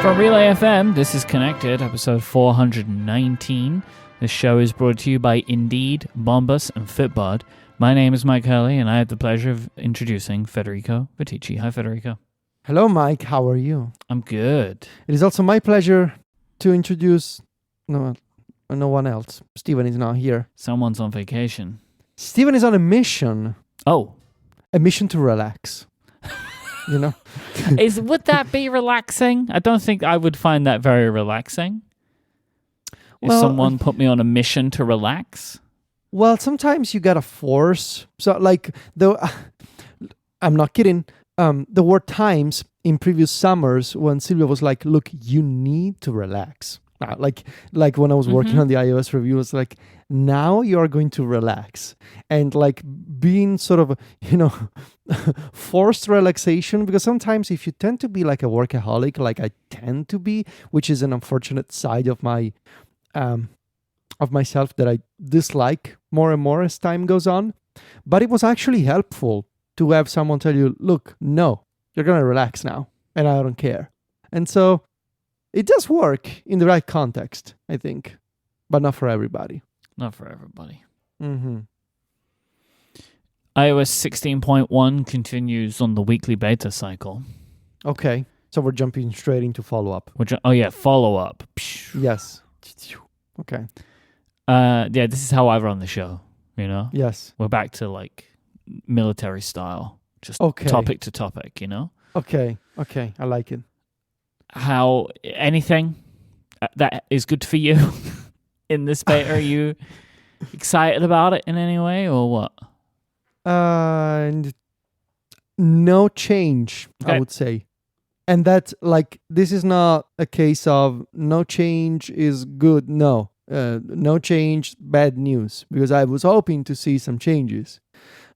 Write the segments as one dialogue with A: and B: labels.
A: From Relay FM, this is Connected, episode 419. This show is brought to you by Indeed, Bombas, and Fitbod. My name is Myke, and I have the pleasure of introducing Federico Vitici. Hi, Federico.
B: Hello, Myke. How are you?
A: I'm good.
B: It is also my pleasure to introduce no one else. Steven is not here.
A: Someone's on vacation.
B: Steven is on a mission.
A: Oh.
B: A mission to relax. You know?
A: Would that be relaxing? I don't think I would find that very relaxing. If someone put me on a mission to relax.
B: Well, sometimes you gotta force. So, I'm not kidding. There were times in previous summers when Silvia was like, "Look, you need to relax." Like when I was working on the iOS review, it's like, now you are going to relax. And like being sort of, forced relaxation, because sometimes if you tend to be like a workaholic, like I tend to be, which is an unfortunate side of my of myself that I dislike more and more as time goes on. But it was actually helpful to have someone tell you, look, no, you're going to relax now, and I don't care. And so it does work in the right context, I think, but not for everybody.
A: Not for everybody.
B: Mm-hmm.
A: iOS 16.1 continues on the weekly beta cycle.
B: Okay, so we're jumping straight into follow-up.
A: Follow-up.
B: Yes. Okay.
A: This is how I run the show,
B: Yes.
A: We're back to like military style, just
B: okay.
A: Topic to topic,
B: Okay, I like it.
A: How anything that is good for you in this beta? Are you excited about it in any way or what?
B: No change,
A: okay.
B: I would say. And that's like, this is not a case of no change is good. No, no change, bad news, because I was hoping to see some changes.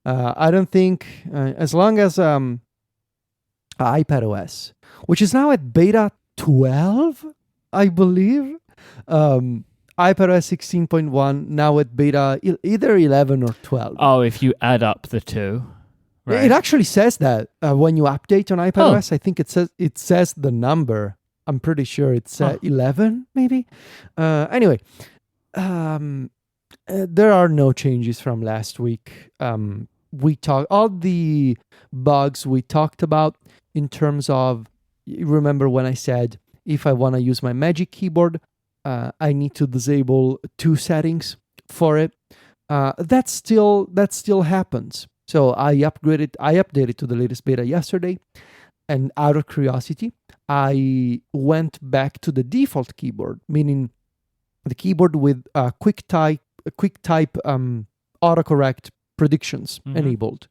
B: I don't think as long as iPadOS, which is now at beta 12, I believe. iPadOS 16.1 now at beta either 11 or 12.
A: Oh, if you add up the two. Right.
B: It actually says that when you update on iPadOS, I think it says the number. I'm pretty sure it's 11, maybe. Anyway, there are no changes from last week. We talked all the bugs we talked about in terms of. Remember when I said if I want to use my Magic Keyboard, I need to disable 2 settings for it. That still happens. So I updated to the latest beta yesterday, and out of curiosity, I went back to the default keyboard, meaning the keyboard with quick type autocorrect predictions enabled.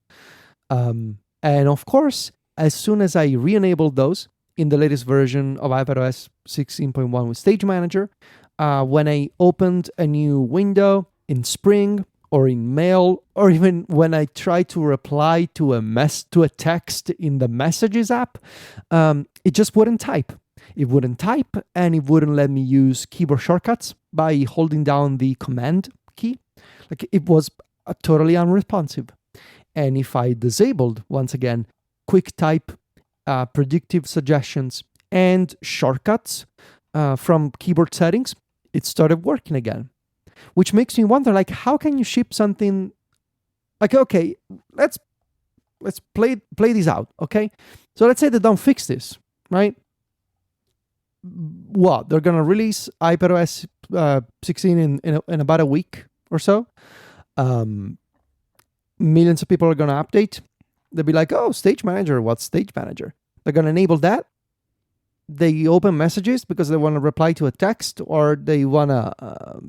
B: And of course, as soon as I re-enabled those in the latest version of iPadOS 16.1 with Stage Manager, when I opened a new window in Spring or in Mail, or even when I try to reply to a text in the Messages app, it just wouldn't type. It wouldn't type, and it wouldn't let me use keyboard shortcuts by holding down the Command key. Like, it was totally unresponsive. And if I disabled, once again, quick type, predictive suggestions, and shortcuts from keyboard settings, it started working again. Which makes me wonder, like, how can you ship something like, okay, let's play this out, okay? So let's say they don't fix this, right? What? They're gonna release iPadOS 16 in about a week or so. Millions of people are gonna update. They'll be like, oh, Stage Manager, what's Stage Manager? They're gonna enable that. They open Messages because they want to reply to a text, or they want to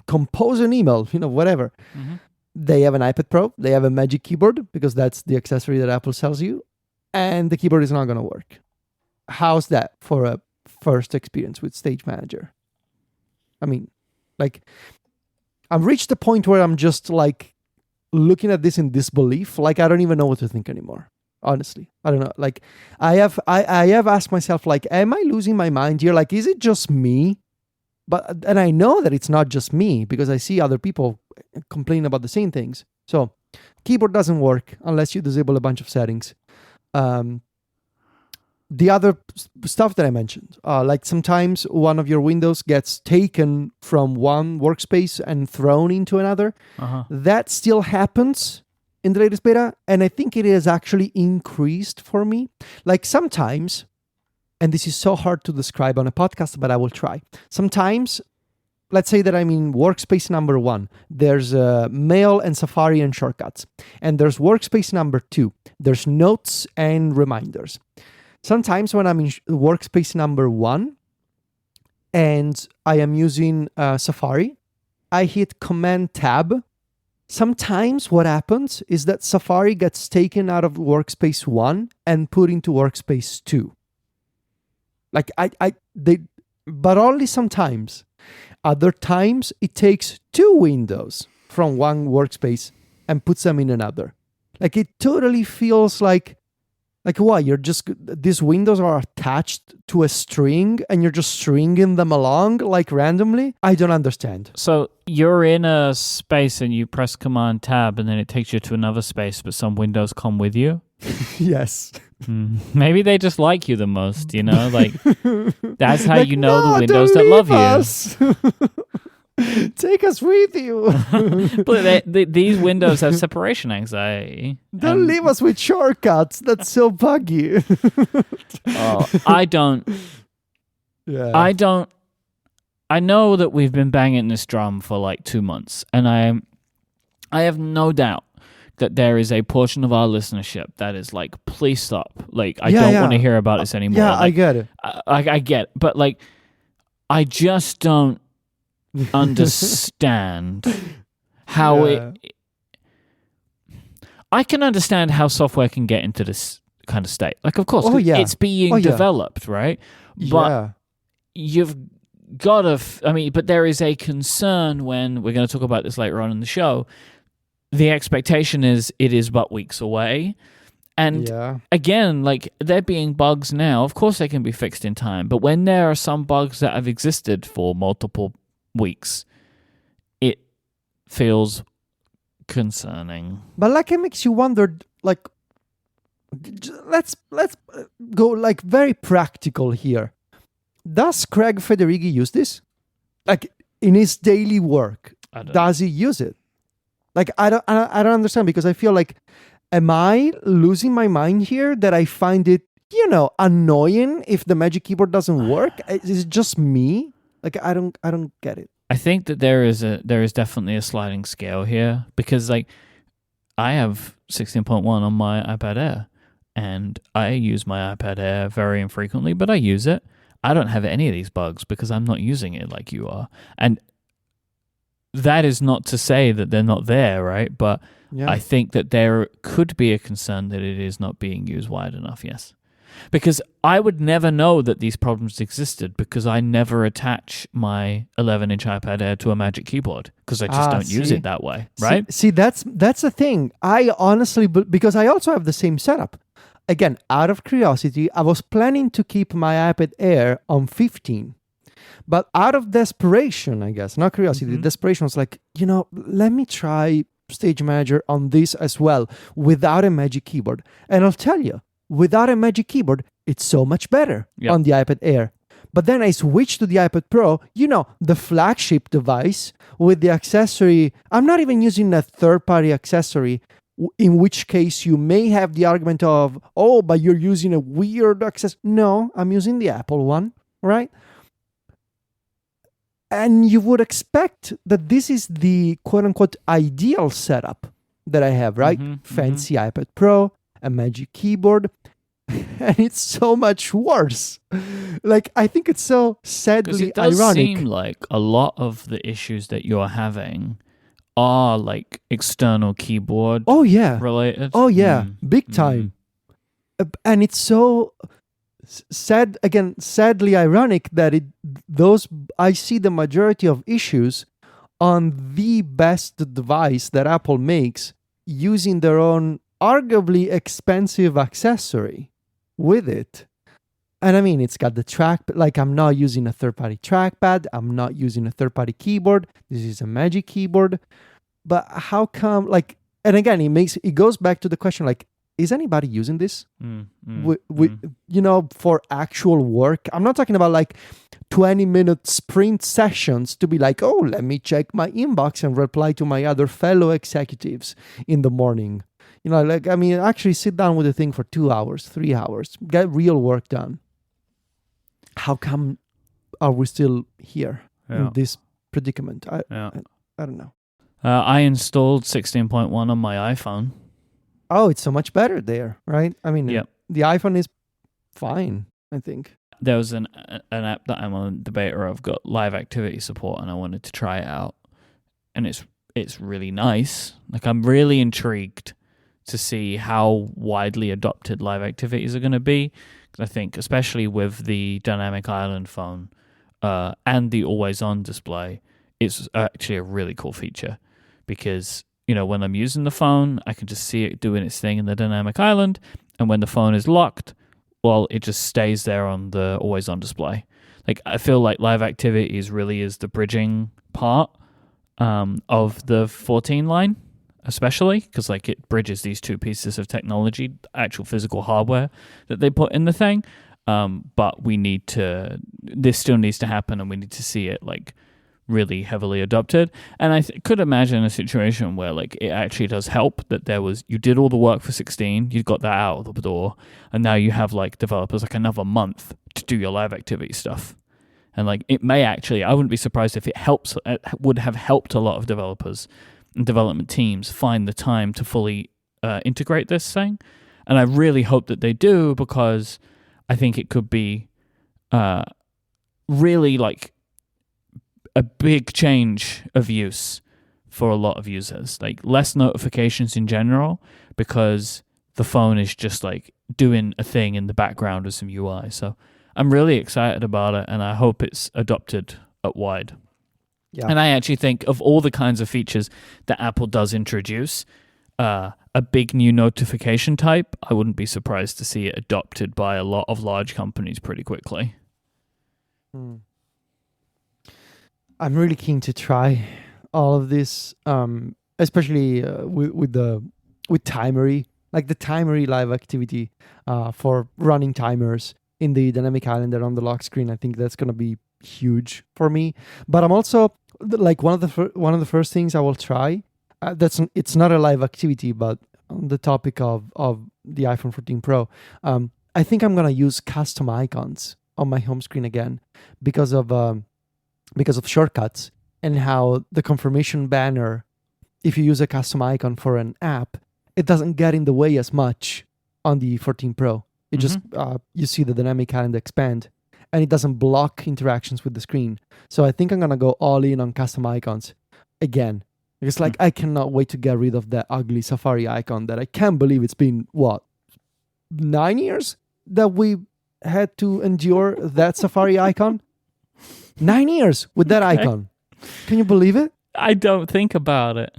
B: compose an email, whatever. Mm-hmm. They have an iPad Pro. They have a Magic Keyboard because that's the accessory that Apple sells you. And the keyboard is not going to work. How's that for a first experience with Stage Manager? I mean, like, I've reached the point where I'm just like looking at this in disbelief. Like, I don't even know what to think anymore. Honestly, I don't know. Like, I have asked myself, like, am I losing my mind here? Like, is it just me? And I know that it's not just me because I see other people complain about the same things. So, keyboard doesn't work unless you disable a bunch of settings. the other stuff that I mentioned, like sometimes one of your windows gets taken from one workspace and thrown into another. That still happens in the latest beta, and I think it is actually increased for me. Like sometimes, and this is so hard to describe on a podcast, but I will try. Sometimes, let's say that I'm in workspace number 1. There's Mail and Safari and shortcuts. And there's workspace number 2. There's notes and reminders. Sometimes when I'm in workspace number 1 and I am using Safari, I hit Command Tab. Sometimes what happens is that Safari gets taken out of workspace 1 and put into workspace 2. Like but only sometimes. Other times it takes 2 windows from one workspace and puts them in another. Like it totally feels like what, you're just, these windows are attached to a string and you're just stringing them along like randomly? I don't understand.
A: So you're in a space and you press Command Tab and then it takes you to another space, but some windows come with you?
B: Yes.
A: Maybe they just like you the most, like that's how
B: like,
A: you know
B: no,
A: the windows that love
B: us. You. Take us with you.
A: But these windows have separation anxiety.
B: Don't leave us with shortcuts. That's so buggy.
A: I don't.
B: Yeah.
A: I know that we've been banging this drum for like 2 months, and I have no doubt that there is a portion of our listenership that is like, please stop. Like, I don't want to hear about this anymore.
B: Yeah,
A: like,
B: I get it.
A: I get it. But like, I just don't understand how I can understand how software can get into this kind of state. Like, of course, it's being developed, right? But you've got to, but there is a concern when we're going to talk about this later on in the show. The expectation is it is but weeks away. And again, like, there being bugs now, of course they can be fixed in time. But when there are some bugs that have existed for multiple weeks, it feels concerning.
B: But like, it makes you wonder, like, let's go like very practical here. Does Craig Federighi use this? Like, in his daily work, does he use it? Like, I don't understand, because I feel like, am I losing my mind here that I find it, annoying if the Magic Keyboard doesn't work? Is it just me? Like, I don't get it.
A: I think that there is definitely a sliding scale here, because like, I have 16.1 on my iPad Air, and I use my iPad Air very infrequently, but I use it. I don't have any of these bugs because I'm not using it like you are. And that is not to say that they're not there, right? But I think that there could be a concern that it is not being used wide enough, yes. Because I would never know that these problems existed, because I never attach my 11-inch iPad Air to a Magic Keyboard, because I just don't use it that way, right?
B: See, that's the thing. I honestly, because I also have the same setup. Again, out of curiosity, I was planning to keep my iPad Air on 15. But out of desperation, I guess, not curiosity, desperation was like, let me try Stage Manager on this as well, without a Magic Keyboard. And I'll tell you, without a Magic Keyboard, it's so much better on the iPad Air. But then I switched to the iPad Pro, the flagship device with the accessory. I'm not even using a third-party accessory, in which case you may have the argument of, oh, but you're using a weird accessory. No, I'm using the Apple one, right? And you would expect that this is the quote-unquote ideal setup that I have, right? Fancy iPad Pro, a Magic Keyboard, and it's so much worse. Like, I think it's so sadly
A: ironic. It does seem like a lot of the issues that you're having are like external keyboard related.
B: Oh yeah, big time. And it's so sadly ironic that I see the majority of issues on the best device that Apple makes, using their own arguably expensive accessory with it. And I mean, it's got the track, like, I'm not using a third-party trackpad, I'm not using a third-party keyboard, this is a Magic Keyboard. But how come, like, and again, it goes back to the question, like, is anybody using this?
A: Mm.
B: You know, for actual work? I'm not talking about like 20-minute sprint sessions to be like, oh, let me check my inbox and reply to my other fellow executives in the morning. You know, like, I mean, actually sit down with the thing for 2 hours, 3 hours, get real work done. How come are we still here in this predicament? I don't know.
A: I installed 16.1 on my iPhone.
B: Oh, it's so much better there, right? I mean,
A: Yep.
B: the iPhone is fine, I think.
A: There was an app that I'm on the beta of, got live activity support, and I wanted to try it out. And it's really nice. Like, I'm really intrigued to see how widely adopted live activities are going to be. I think, especially with the dynamic island phone and the always-on display, it's actually a really cool feature because, you know, when I'm using the phone, I can just see it doing its thing in the dynamic island, and when the phone is locked, well, it just stays there on the always-on display. Like, I feel like live activities really is the bridging part of the 14 line, especially because, like, it bridges these two pieces of technology, actual physical hardware that they put in the thing. But this still needs to happen, and we need to see it, like, really heavily adopted. And I could imagine a situation where, like, it actually does help that you did all the work for 16, you got that out of the door, and now you have, like, developers like another month to do your live activity stuff. And, like, it may actually, I wouldn't be surprised if it would have helped a lot of developers and development teams find the time to fully integrate this thing. And I really hope that they do, because I think it could be really, like, a big change of use for a lot of users. Like, less notifications in general, because the phone is just, like, doing a thing in the background of some UI. So I'm really excited about it, and I hope it's adopted at wide. Yeah. And I actually think of all the kinds of features that Apple does introduce, a big new notification type, I wouldn't be surprised to see it adopted by a lot of large companies pretty quickly.
B: I'm really keen to try all of this, especially with Timery, like the Timery live activity for running timers in the dynamic island and on the lock screen. I think that's going to be huge for me. But I'm also, like, one of the first things I will try. It's not a live activity, but on the topic of the iPhone 14 Pro, I think I'm gonna use custom icons on my home screen again because of shortcuts, and how the confirmation banner, if you use a custom icon for an app, it doesn't get in the way as much on the 14 Pro. It just you see the dynamic island expand, and it doesn't block interactions with the screen. So I think I'm gonna go all in on custom icons again. Because, like, I cannot wait to get rid of that ugly Safari icon that I can't believe it's been, 9 years that we had to endure that Safari icon? 9 years with that icon. Can you believe it?
A: I don't think about it.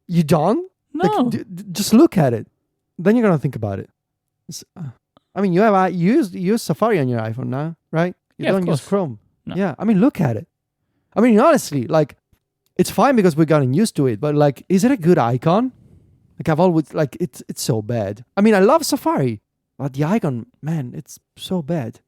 B: You don't?
A: No.
B: Like, just look at it. Then you're going to think about it. I mean, you use Safari on your iPhone now, right? You don't use Chrome. No. Yeah, I mean, look at it. I mean, honestly, like, it's fine because we've gotten used to it, but, like, is it a good icon? Like, I've always, like, it's so bad. I mean, I love Safari, but the icon, man, it's so bad.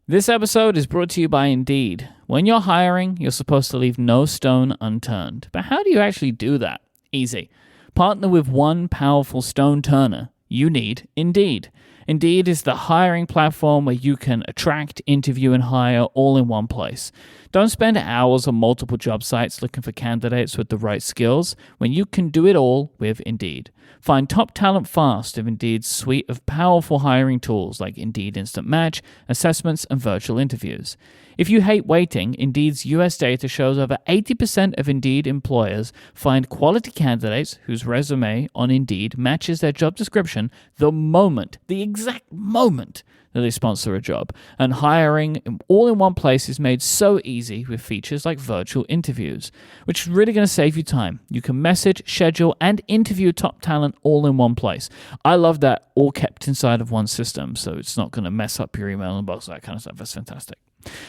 A: This episode is brought to you by Indeed. When you're hiring, you're supposed to leave no stone unturned. But how do you actually do that? Easy. Partner with one powerful stone turner. You need Indeed. Indeed is the hiring platform where you can attract, interview, and hire all in one place. Don't spend hours on multiple job sites looking for candidates with the right skills when you can do it all with Indeed. Find top talent fast with Indeed's suite of powerful hiring tools like Indeed Instant Match, assessments, and virtual interviews. If you hate waiting, Indeed's US data shows over 80% of Indeed employers find quality candidates whose resume on Indeed matches their job description the exact moment that they sponsor a job. And hiring all in one place is made so easy with features like virtual interviews, which is really going to save you time. You can message, schedule, and interview top talent all in one place. I love that, all kept inside of one system, so it's not going to mess up your email inbox, that kind of stuff. That's fantastic.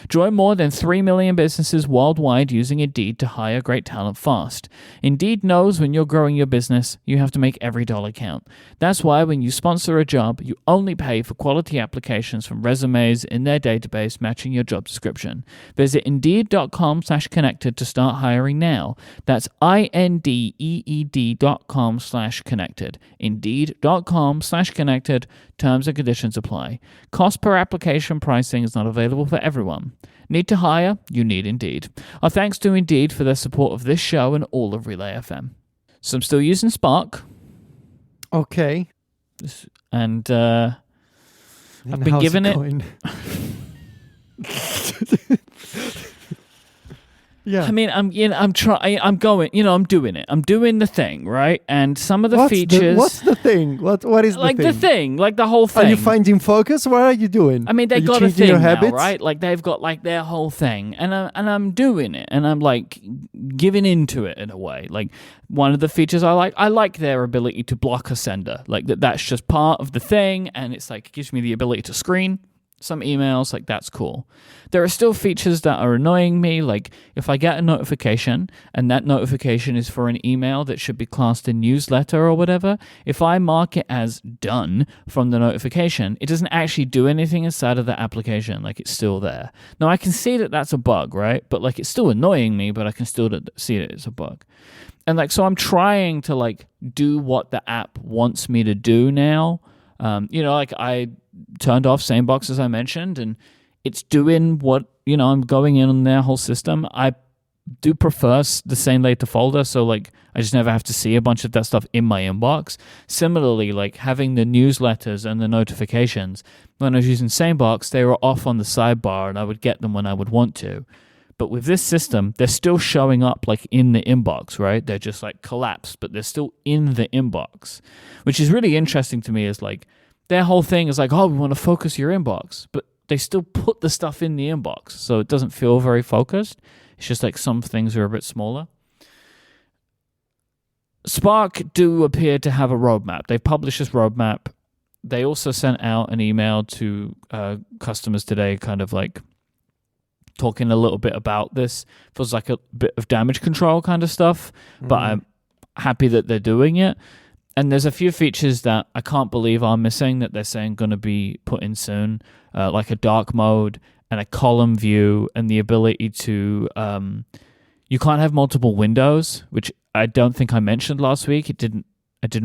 A: Join more than 3 million businesses worldwide using Indeed to hire great talent fast. Indeed knows when you're growing your business, you have to make every dollar count. That's why when you sponsor a job, you only pay for quality applications from resumes in their database matching your job description. Visit Indeed.com/connected to start hiring now. That's INDEED.com/connected. Indeed.com/connected. Terms and conditions apply. Cost per application pricing is not available for everyone. Need to hire? You need Indeed. Our thanks to Indeed for their support of this show and all of Relay FM. So I'm still using Spark.
B: Okay.
A: And I've been giving it...
B: Yeah.
A: I mean, I'm doing it. I'm doing the thing, right? And some of the
B: what's
A: features.
B: What's the thing? What is the thing?
A: Like the thing, like the whole thing.
B: Are you finding focus? What are you doing?
A: I mean, they
B: are
A: got a thing
B: your
A: now,
B: habits?
A: right? Like they've got like their whole thing, and I'm doing it, and I'm like giving into it in a way. Like one of the features I like their ability to block a sender. Like that's just part of the thing, and it's like it gives me the ability to screen some emails. Like that's cool. There are still features that are annoying me, like if I get a notification and that notification is for an email that should be classed a newsletter or whatever, if I mark it as done from the notification, it doesn't actually do anything inside of the application. Like it's still there. Now I can see that that's a bug, right? But like it's still annoying me, but I can still see that it's a bug. And like so I'm trying to like do what the app wants me to do now. Like I turned off SaneBox as I mentioned, and it's doing what, I'm going in on their whole system. I do prefer the same later folder, so like I just never have to see a bunch of that stuff in my inbox. Similarly, like having the newsletters and the notifications, when I was using SaneBox, they were off on the sidebar and I would get them when I would want to. But with this system, they're still showing up like in the inbox, right? They're just like collapsed, but they're still in the inbox, which is really interesting to me. Is like their whole thing is like, oh, we want to focus your inbox, but they still put the stuff in the inbox, so it doesn't feel very focused. It's just like some things are a bit smaller. Spark do appear to have a roadmap. They published this roadmap. They also sent out an email to customers today, kind of like talking a little bit about this. Feels like a bit of damage control kind of stuff, but I'm happy that they're doing it. And there's a few features that I can't believe are missing that they're saying going to be put in soon, like a dark mode and a column view and the ability to... you can't have multiple windows, which I don't think I mentioned last week. I didn't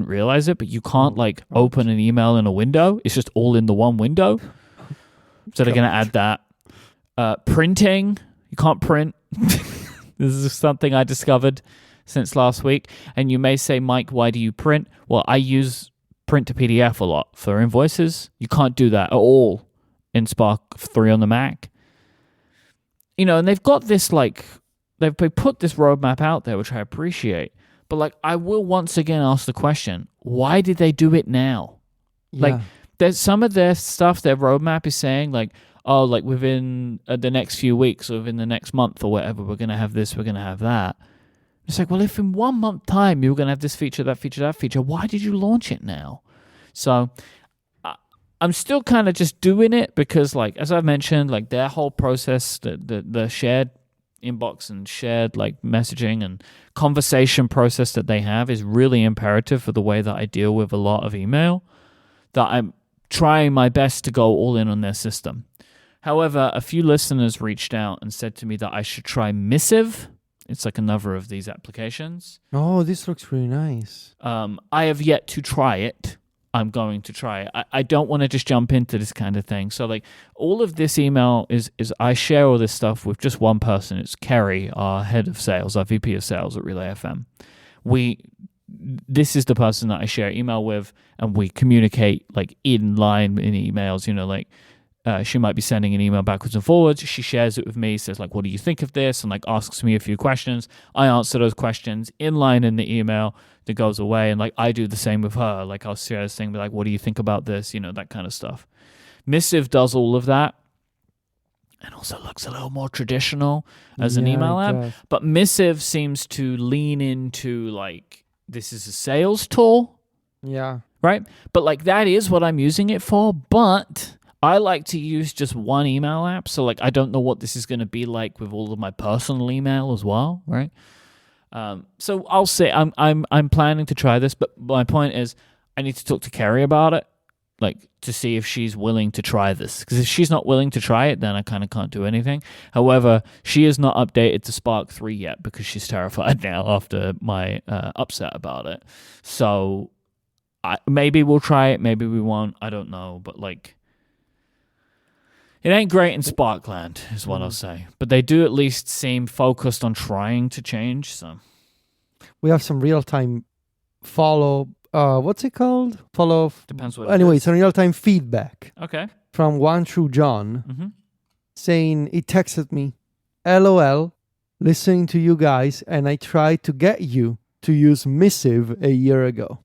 A: realize it, but you can't open an email in a window. It's just all in the one window. So they're going to add that. Printing, you can't print. This is something I discovered since last week. And you may say, Myke, why do you print? Well, I use print to PDF a lot for invoices. You can't do that at all in Spark 3 on the Mac. And they've got this they've put this roadmap out there, which I appreciate. But I will once again ask the question, why did they do it now? Yeah. There's some of their stuff, their roadmap is saying within the next few weeks or within the next month or whatever, we're going to have this, we're going to have that. It's like, well, if in 1 month time you were going to have this feature, that feature, that feature, why did you launch it now? So I'm still kind of just doing it because, as I've mentioned, their whole process, the shared inbox and shared messaging and conversation process that they have is really imperative for the way that I deal with a lot of email, that I'm trying my best to go all in on their system. However, a few listeners reached out and said to me that I should try Missive. It's another of these applications.
B: Oh, this looks really nice.
A: I have yet to try it. I'm going to try it. I don't want to just jump into this kind of thing. So all of this email is I share all this stuff with just one person. It's Kerry, our head of sales, our VP of sales at Relay FM. This is the person that I share email with, and we communicate in line in emails. She might be sending an email backwards and forwards. She shares it with me, says what do you think of this? And asks me a few questions. I answer those questions in line in the email that goes away. And I do the same with her. I'll share this thing, be what do you think about this? That kind of stuff. Missive does all of that. And also looks a little more traditional as an email app. Does. But Missive seems to lean into this is a sales tool.
B: Yeah.
A: Right? But that is what I'm using it for. But I like to use just one email app, so like I don't know what this is going to be like with all of my personal email as well, right? So I'll say I'm planning to try this, but my point is I need to talk to Carrie about it, like to see if she's willing to try this. Because if she's not willing to try it, then I kind of can't do anything. However, she is not updated to Spark 3 yet because she's terrified now after my upset about it. So maybe we'll try it, maybe we won't. I don't know, but like. It ain't great in Sparkland, is what I'll say. But they do at least seem focused on trying to change. So
B: we have some real-time follow. What's it called? Follow.
A: Depends what.
B: Anyway, it's a real-time feedback.
A: Okay.
B: From One True John, saying he texted me, "LOL, listening to you guys, and I tried to get you to use Missive a year ago."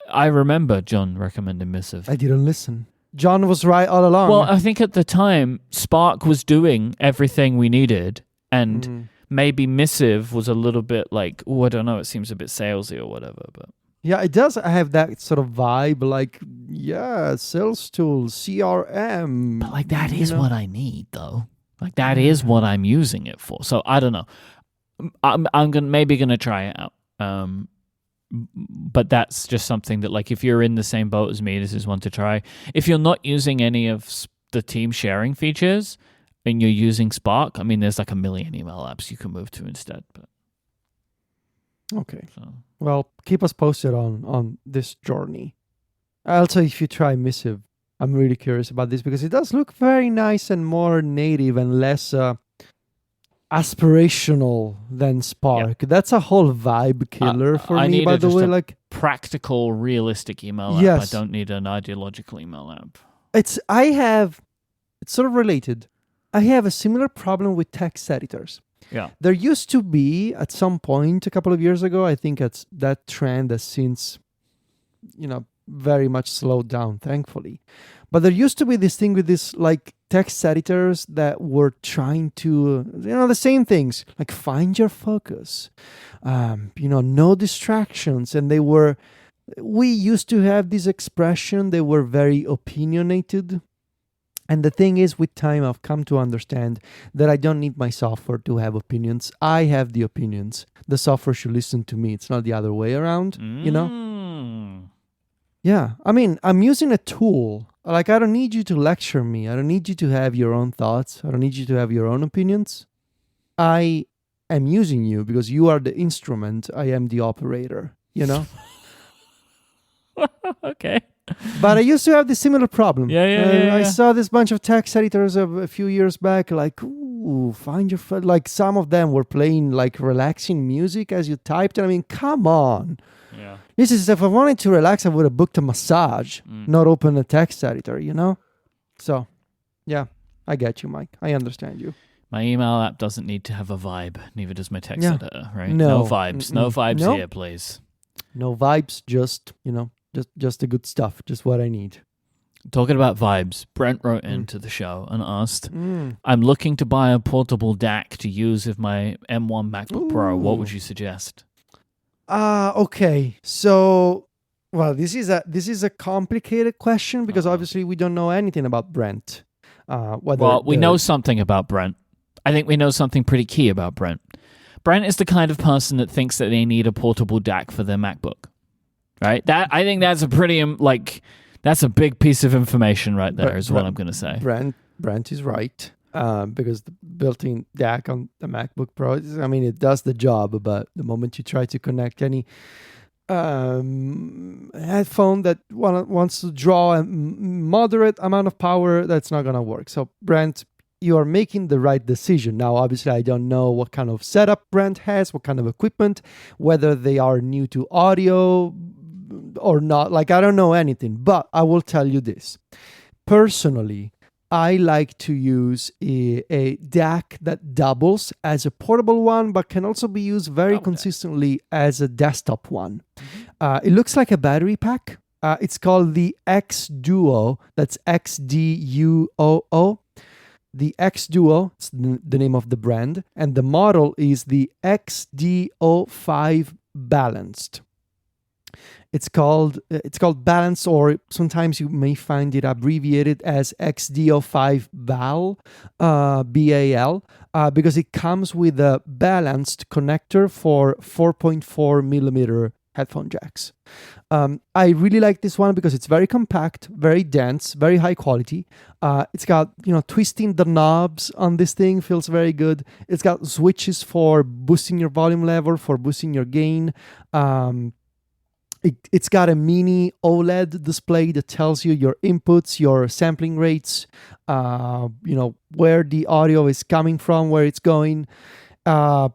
A: I remember John recommended Missive.
B: I didn't listen. John was right all along.
A: Well, I think at the time, Spark was doing everything we needed, and maybe Missive was a little bit like, I don't know, it seems a bit salesy or whatever. But
B: yeah, it does have that sort of vibe, like, sales tools, CRM.
A: But like that is what I need, though. Like that is what I'm using it for. So I don't know. I'm maybe gonna try it out. But that's just something that, like, if you're in the same boat as me, this is one to try. If you're not using any of the team sharing features and you're using Spark, I mean, there's like a million email apps you can move to instead. But
B: okay. So. Well, keep us posted on this journey. Also, if you try Missive, I'm really curious about this because it does look very nice and more native and less aspirational than Spark. Yep. That's a whole vibe killer for me, by the way. Like
A: practical, realistic email app. Yes. I don't need an ideological email app. It's
B: sort of related. I have a similar problem with text editors.
A: Yeah.
B: There used to be, at some point a couple of years ago, I think that trend has since, very much slowed down, thankfully. But there used to be this thing with this, like, text editors that were trying to, the same things, like find your focus, no distractions. And we used to have this expression, they were very opinionated. And the thing is, with time, I've come to understand that I don't need my software to have opinions. I have the opinions. The software should listen to me. It's not the other way around, Yeah, I mean, I'm using a tool. Like, I don't need you to lecture me. I don't need you to have your own thoughts. I don't need you to have your own opinions. I am using you because you are the instrument. I am the operator,
A: Okay.
B: But I used to have this similar problem.
A: Yeah.
B: I saw this bunch of text editors a few years back, like, find your... Like, some of them were playing, like, relaxing music as you typed. And I mean, come on.
A: Yeah.
B: This is, if I wanted to relax, I would have booked a massage, not open a text editor, So, yeah, I get you, Myke. I understand you.
A: My email app doesn't need to have a vibe. Neither does my text editor, right?
B: No
A: vibes. No vibes here, please.
B: No vibes, just, just the good stuff, just what I need.
A: Talking about vibes, Brent wrote into the show and asked, I'm looking to buy a portable DAC to use with my M1 MacBook Pro. What would you suggest?
B: Okay. So, well, this is a complicated question because obviously we don't know anything about Brent.
A: We know something about Brent. I think we know something pretty key about Brent. Brent is the kind of person that thinks that they need a portable DAC for their MacBook, right? I think that's a pretty, that's a big piece of information right there, is what I'm going to say.
B: Brent is right. Because the built-in DAC on the MacBook Pro, it does the job, but the moment you try to connect any headphone that wants to draw a moderate amount of power, that's not going to work. So, Brent, you are making the right decision. Now, obviously, I don't know what kind of setup Brent has, what kind of equipment, whether they are new to audio or not. Like, I don't know anything, but I will tell you this. Personally, I like to use a DAC that doubles as a portable one, but can also be used very consistently as a desktop one. It looks like a battery pack. It's called the X Duo. That's XDUOO. The X Duo, it's the name of the brand, and the model is the XDO5 Balanced. It's called Balance, or sometimes you may find it abbreviated as XDO5 BAL, BAL, because it comes with a balanced connector for 4.4 millimeter headphone jacks. I really like this one because it's very compact, very dense, very high quality. It's got, twisting the knobs on this thing feels very good. It's got switches for boosting your volume level, for boosting your gain. It's got a mini OLED display that tells you your inputs, your sampling rates, where the audio is coming from, where it's going. And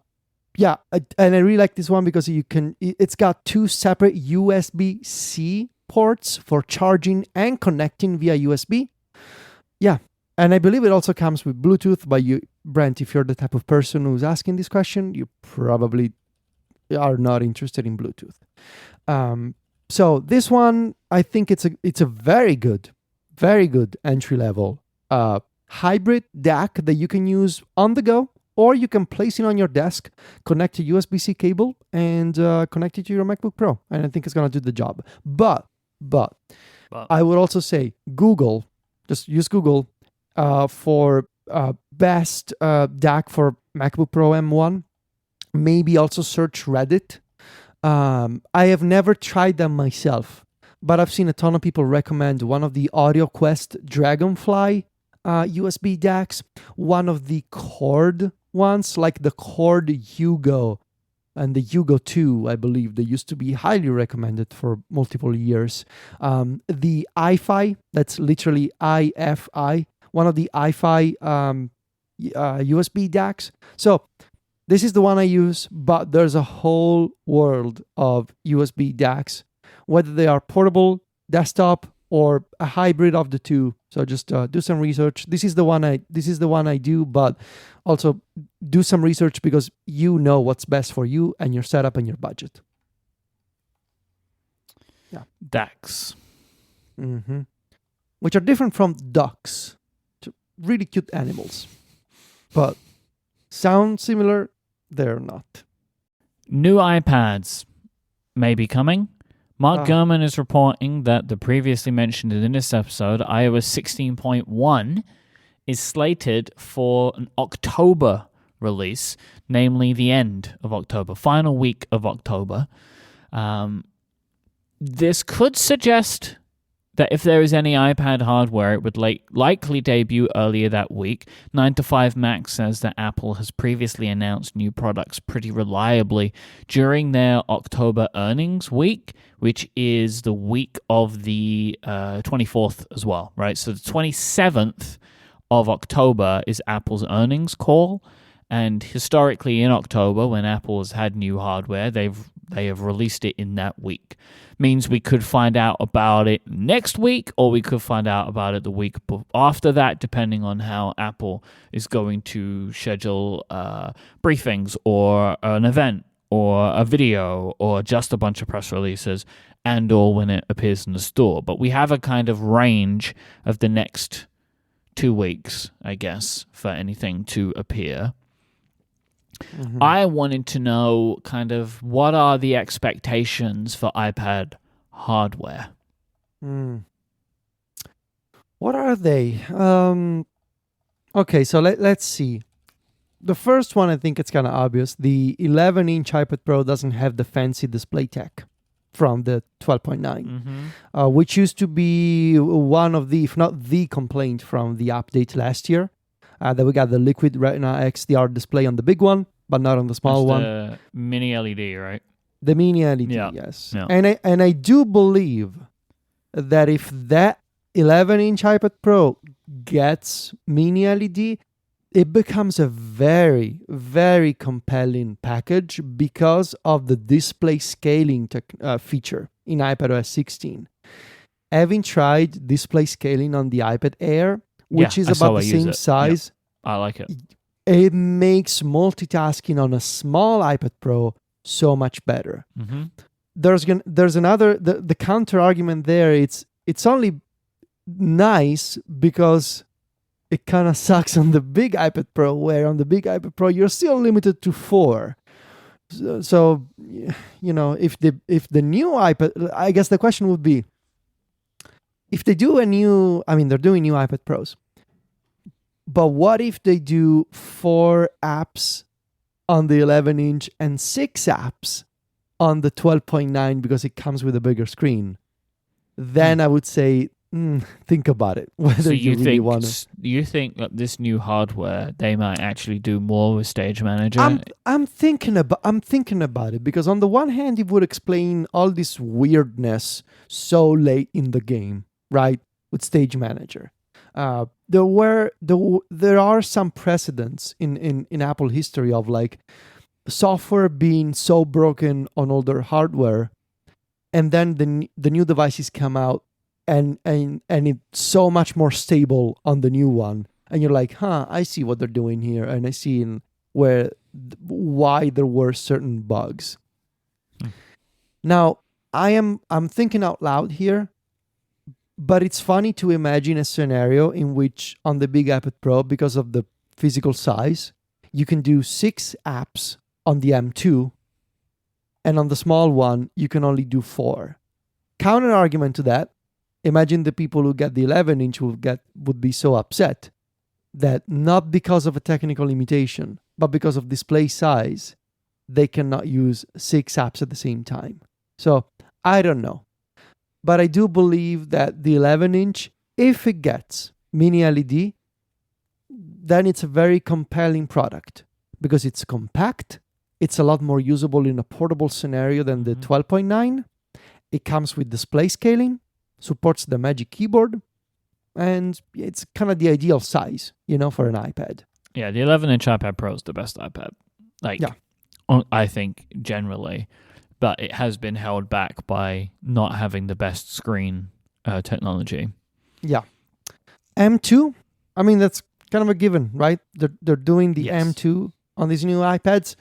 B: I really like this one because it's got two separate USB-C ports for charging and connecting via USB. Yeah, and I believe it also comes with Bluetooth, but Brent, if you're the type of person who's asking this question, you probably are not interested in Bluetooth. So this one, I think it's a very good entry-level hybrid DAC that you can use on the go, or you can place it on your desk, connect a USB-C cable, and connect it to your MacBook Pro. And I think it's going to do the job. But I would also say Google, just use Google for best DAC for MacBook Pro M1. Maybe also search Reddit. I have never tried them myself, but I've seen a ton of people recommend one of the AudioQuest Dragonfly USB DACs, one of the Cord ones, like the Cord Hugo and the Hugo 2, I believe. They used to be highly recommended for multiple years. The iFi, that's literally IFI, one of the iFi USB DACs. So this is the one I use, but there's a whole world of USB DACs, whether they are portable, desktop, or a hybrid of the two. So just do some research. This is the one I do, but also do some research because you know what's best for you and your setup and your budget. Yeah,
A: DACs,
B: which are different from ducks, really cute animals, but sound similar. They're not.
A: New iPads may be coming. Mark Gurman is reporting that the previously mentioned in this episode, iOS 16.1, is slated for an October release, namely the end of October, final week of October. This could suggest that if there is any iPad hardware, it would likely debut earlier that week. 9to5Mac says that Apple has previously announced new products pretty reliably during their October earnings week, which is the week of the 24th as well, right? So the 27th of October is Apple's earnings call, and historically in October, when Apple has had new hardware, they have released it in that week. Means we could find out about it next week, or we could find out about it the week after that, depending on how Apple is going to schedule briefings or an event or a video or just a bunch of press releases, and or when it appears in the store. But we have a kind of range of the next 2 weeks, I guess, for anything to appear. I wanted to know kind of what are the expectations for iPad hardware?
B: What are they? Okay, so let's see. The first one, I think it's kind of obvious. The 11-inch iPad Pro doesn't have the fancy display tech from the 12.9, which used to be one of the, if not the complaint from the update last year. That we got the Liquid Retina XDR display on the big one, but not on the small one.
A: The mini LED, right?
B: The mini LED,
A: yeah.
B: Yes.
A: Yeah.
B: And I do believe that if that 11-inch iPad Pro gets mini LED, it becomes a very, very compelling package because of the display scaling feature in iPadOS 16. Having tried display scaling on the iPad Air, which is about the same size.
A: Yeah. I like it.
B: It makes multitasking on a small iPad Pro so much better. There's another the counter argument there. It's only nice because it kind of sucks on the big iPad Pro, where on the big iPad Pro you're still limited to 4. So, if the new iPad, I guess the question would be, if they do they're doing new iPad Pros, but what if they do 4 apps on the 11-inch and 6 apps on the 12.9 because it comes with a bigger screen? Then I would say, think about it. Whether
A: So
B: you really want
A: to. You think that this new hardware, they might actually do more with Stage Manager?
B: I'm thinking about it, because on the one hand, it would explain all this weirdness so late in the game, right? With Stage Manager. There are some precedents in Apple history of like software being so broken on older hardware, and then the new devices come out and it's so much more stable on the new one, and you're like, I see what they're doing here, and I see why there were certain bugs. Now I'm thinking out loud here. But it's funny to imagine a scenario in which on the big iPad Pro, because of the physical size, you can do 6 apps on the M2, and on the small one, you can only do 4. Counter argument to that, imagine the people who get the 11-inch would be so upset that not because of a technical limitation, but because of display size, they cannot use 6 apps at the same time. So I don't know. But I do believe that the 11-inch, if it gets mini LED, then it's a very compelling product because it's compact. It's a lot more usable in a portable scenario than the 12.9. It comes with display scaling, supports the Magic Keyboard, and it's kind of the ideal size, for an iPad.
A: Yeah, the 11-inch iPad Pro is the best iPad. I think generally. But it has been held back by not having the best screen technology.
B: Yeah. M2, that's kind of a given, right? They're doing the M2 on these new iPads.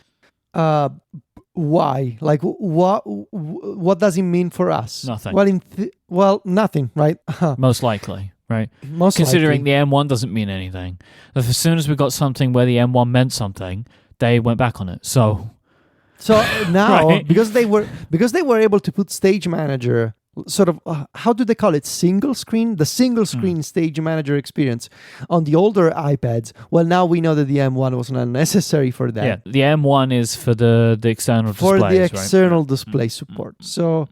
B: Why? Like, what does it mean for us?
A: Nothing.
B: Well, nothing, right?
A: Most likely, right?
B: likely.
A: Considering the M1 doesn't mean anything. As soon as we got something where the M1 meant something, they went back on it. So
B: now,
A: right?
B: because they were able to put Stage Manager, sort of, how do they call it? The single screen Stage Manager experience on the older iPads. Well, now we know that the M1 was not necessary for that.
A: Yeah, the M1 is for the external displays,
B: for the external
A: right?
B: display support. So,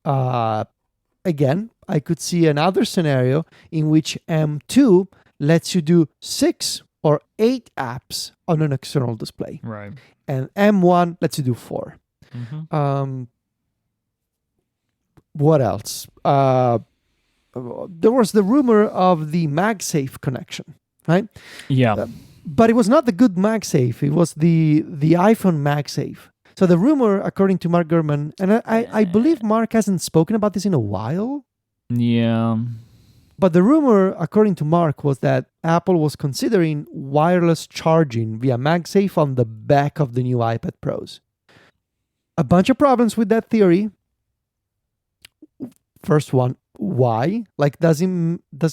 B: again, I could see another scenario in which M2 lets you do 6 or 8 apps on an external display.
A: Right.
B: And M1 lets you do 4. What else? There was the rumor of the MagSafe connection, right?
A: Yeah.
B: But it was not the good MagSafe. It was the iPhone MagSafe. So the rumor, according to Mark Gurman, and I believe Mark hasn't spoken about this in a while.
A: Yeah.
B: But the rumor, according to Mark, was that Apple was considering wireless charging via MagSafe on the back of the new iPad Pros. A bunch of problems with that theory. First one, why? Like, does it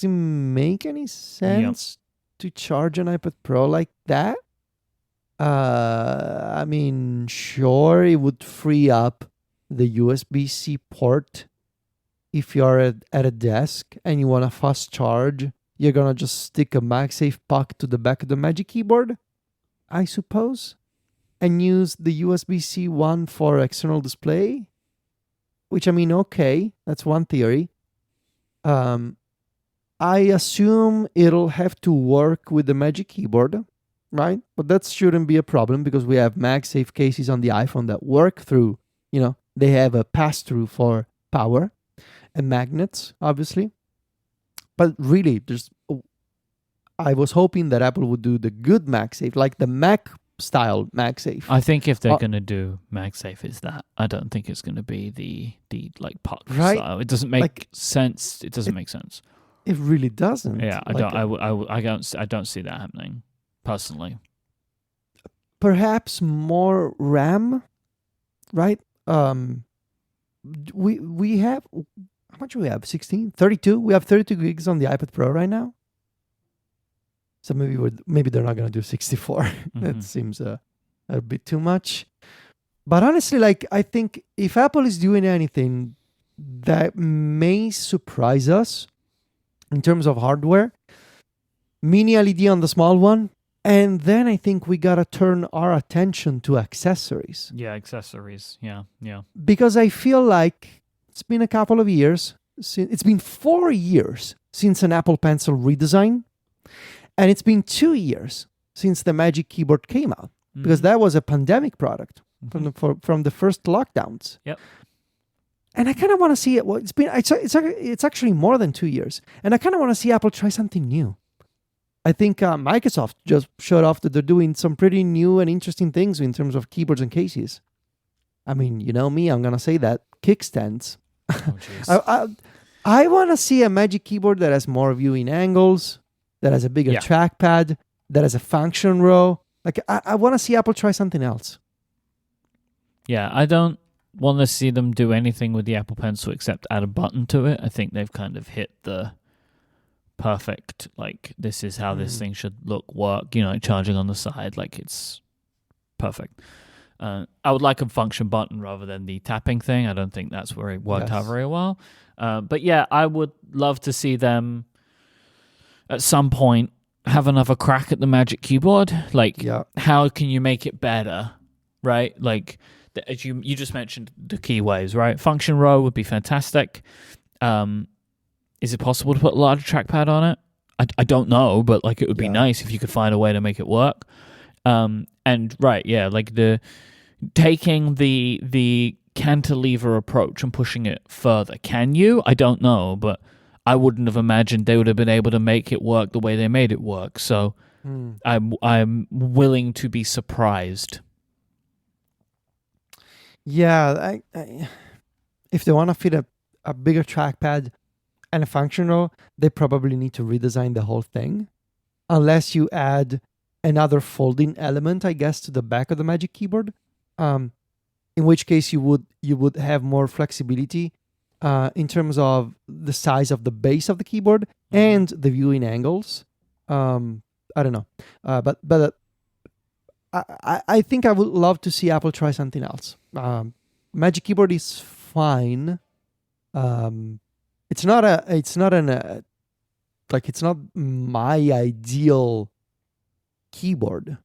B: make any sense to charge an iPad Pro like that? Sure, it would free up the USB-C port. If you're at a desk and you want a fast charge, you're going to just stick a MagSafe puck to the back of the Magic Keyboard, I suppose, and use the USB-C one for external display, which, okay, that's one theory. I assume it'll have to work with the Magic Keyboard, right? But that shouldn't be a problem because we have MagSafe cases on the iPhone that work through, they have a pass-through for power. And magnets, obviously. But really, I was hoping that Apple would do the good MagSafe, like the Mac-style MagSafe.
A: I think if they're going to do MagSafe, it's that. I don't think it's going to be the like puck style. It doesn't make sense. It doesn't make sense.
B: It really doesn't.
A: Yeah, I don't see that happening, personally.
B: Perhaps more RAM, right? We have... How much do we have? 16? 32? We have 32 gigs on the iPad Pro right now. So maybe they're not going to do 64. That seems a bit too much. But honestly, like, I think if Apple is doing anything that may surprise us in terms of hardware, mini LED on the small one, and then I think we gotta turn our attention to accessories.
A: Yeah, accessories. Yeah.
B: Because I feel like it's been a couple of years, it's been 4 years since an Apple Pencil redesign, and it's been 2 years since the Magic Keyboard came out, because that was a pandemic product from the first lockdowns.
A: Yep.
B: And I kind of want to see it. Well, it's actually more than 2 years, and I kind of want to see Apple try something new. I think Microsoft just showed off that they're doing some pretty new and interesting things in terms of keyboards and cases. I mean, you know me, I'm gonna say that kickstands.
A: Oh, jeez.
B: I want to see a Magic Keyboard that has more viewing angles, that has a bigger trackpad, that has a function row. Like, I want to see Apple try something else.
A: Yeah, I don't want to see them do anything with the Apple Pencil except add a button to it. I think they've kind of hit the perfect, like, this is how this thing should work, like charging on the side, like, it's perfect. I would like a function button rather than the tapping thing. I don't think that's where it worked out very well. But yeah, I would love to see them at some point have another crack at the Magic Keyboard. Like, how can you make it better, right? Like, as you just mentioned the keyways, right? Function row would be fantastic. Is it possible to put a larger trackpad on it? I don't know, but like, it would be nice if you could find a way to make it work. Like taking the cantilever approach and pushing it further. Can you? I don't know, but I wouldn't have imagined they would have been able to make it work the way they made it work. So I'm willing to be surprised.
B: Yeah, if they want to fit a bigger trackpad and a function row, they probably need to redesign the whole thing. Unless you add another folding element, I guess, to the back of the Magic Keyboard. In which case you would have more flexibility in terms of the size of the base of the keyboard and the viewing angles. I don't know, but I think I would love to see Apple try something else. Magic Keyboard is fine. It's not my ideal keyboard.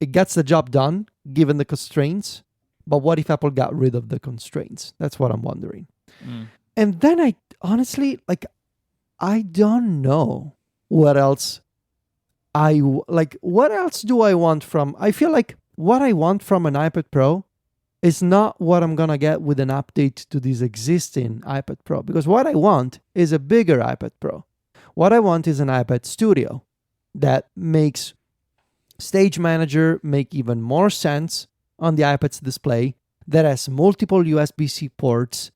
B: It gets the job done given the constraints. But what if Apple got rid of the constraints? That's what I'm wondering. And then I honestly, like, I don't know what else what else do I want from... I feel like what I want from an iPad Pro is not what I'm going to get with an update to this existing iPad Pro. Because what I want is a bigger iPad Pro. What I want is an iPad Studio that makes Stage Manager make even more sense on the iPad's display, that has multiple USB-C ports.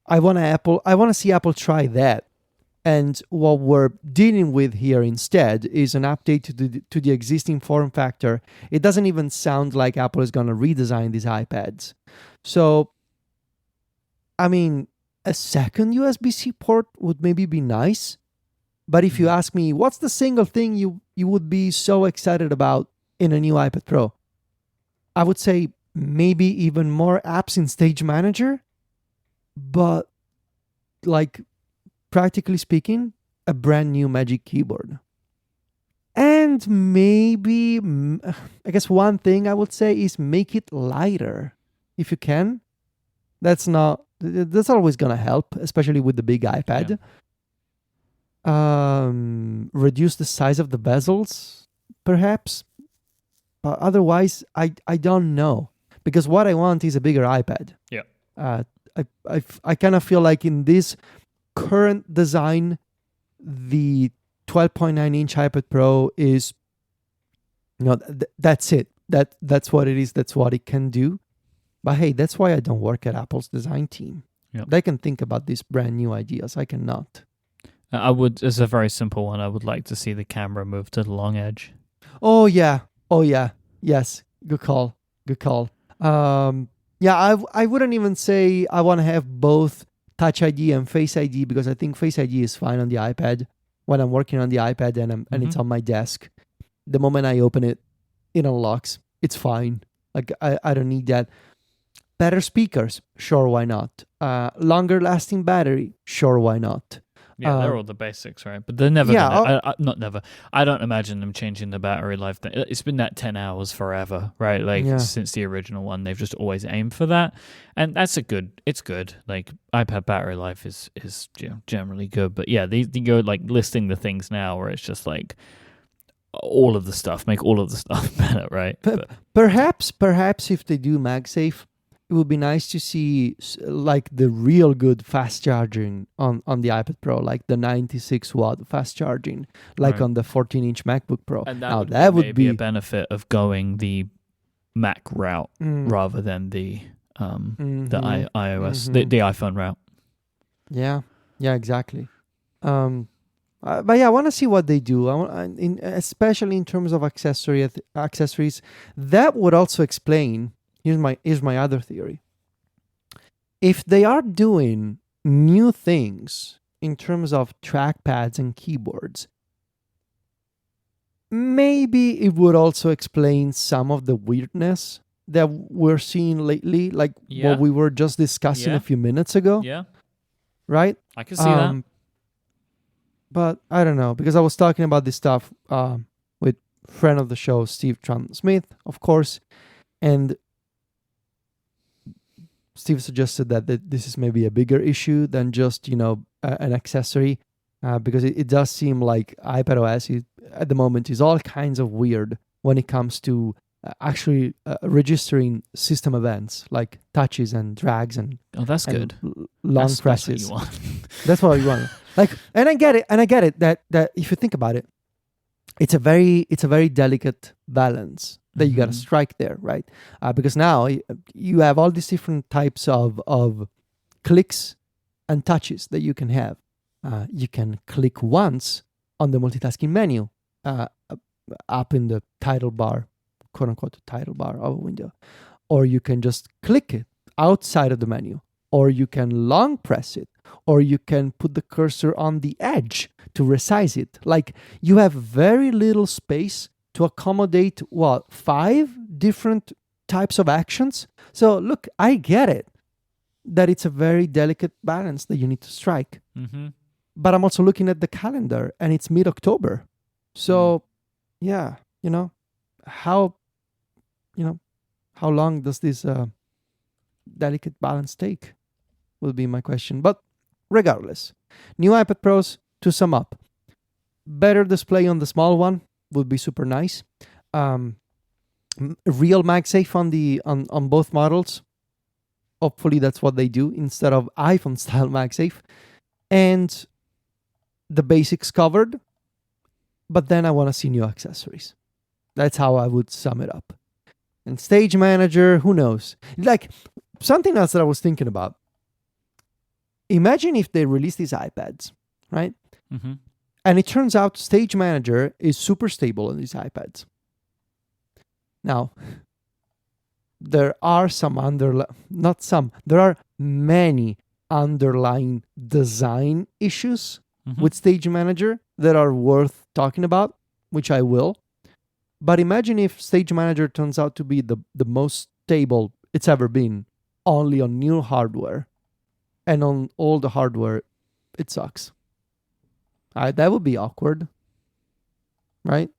B: I want to see Apple try that. And what we're dealing with here instead is an update to the existing form factor. It doesn't even sound like Apple is going to redesign these iPads. So, I mean, a second USB-C port would maybe be nice. But if you ask me, what's the single thing you would be so excited about in a new iPad Pro? I would say maybe even more apps in Stage Manager, but like, practically speaking, a brand new Magic Keyboard. And maybe, I guess one thing I would say is make it lighter if you can. That's always going to help, especially with the big iPad. Yeah. Reduce the size of the bezels, perhaps. But otherwise, I don't know. Because what I want is a bigger iPad.
A: Yeah.
B: I kind of feel like in this current design, the 12.9-inch iPad Pro is, that's it. That's what it is. That's what it can do. But hey, that's why I don't work at Apple's design team.
A: Yep.
B: They can think about these brand new ideas. I cannot.
A: I would, as a very simple one, I would like to see the camera move to the long edge.
B: Oh yeah. Yes. Good call. I wouldn't even say I want to have both Touch ID and Face ID, because I think Face ID is fine on the iPad when I'm working on the iPad and it's on my desk. The moment I open it, it unlocks. It's fine. Like I don't need that. Better speakers, sure, why not? Longer lasting battery, sure, why not?
A: Yeah, they're all the basics, right? But they're never not never. I don't imagine them changing the battery life. It's been that 10 hours forever, right? Like since the original one, they've just always aimed for that, and it's good. Like iPad battery life is generally good, but yeah, they go like listing the things now where it's just like all of the stuff, make all of the stuff better, right?
B: Perhaps if they do MagSafe, it would be nice to see like the real good fast charging on the iPad Pro, like the 96 watt fast charging, like on the 14-inch MacBook Pro.
A: And that would be a benefit of going the Mac route rather than the iOS, the iPhone route.
B: Yeah, exactly. But yeah, I want to see what they do. Especially in terms of accessories, that would also explain. Here's my other theory. If they are doing new things in terms of trackpads and keyboards, maybe it would also explain some of the weirdness that we're seeing lately, like what we were just discussing a few minutes ago.
A: Yeah.
B: Right?
A: I can see that.
B: But I don't know, because I was talking about this stuff with friend of the show, Steve Trump-Smith, of course, and Steve suggested that this is maybe a bigger issue than just, an accessory, because it does seem like iPadOS at the moment is all kinds of weird when it comes to actually registering system events like touches and drags and
A: that's good.
B: Long presses.
A: That's what you want.
B: That's what you want. Like, and I get it that if you think about it, it's a very delicate balance that you got to strike there, right? Because now you have all these different types of clicks and touches that you can have. You can click once on the multitasking menu up in the title bar, quote unquote title bar of a window, or you can just click it outside of the menu, or you can long press it, or you can put the cursor on the edge to resize it. Like, you have very little space to accommodate 5 different types of actions. So look, I get it that it's a very delicate balance that you need to strike. But I'm also looking at the calendar and it's mid-October. So how long does this delicate balance take will be my question. But regardless, new iPad Pros, to sum up, better display on the small one would be super nice. Real MagSafe on both models. Hopefully that's what they do instead of iPhone style MagSafe. And the basics covered. But then I want to see new accessories. That's how I would sum it up. And Stage Manager, who knows? Like, something else that I was thinking about. Imagine if they release these iPads, right? And it turns out Stage Manager is super stable on these iPads. Now, there are there are many underlying design issues with Stage Manager that are worth talking about, which I will. But imagine if Stage Manager turns out to be the most stable it's ever been, only on new hardware. And on all the hardware, it sucks. That would be awkward. Right?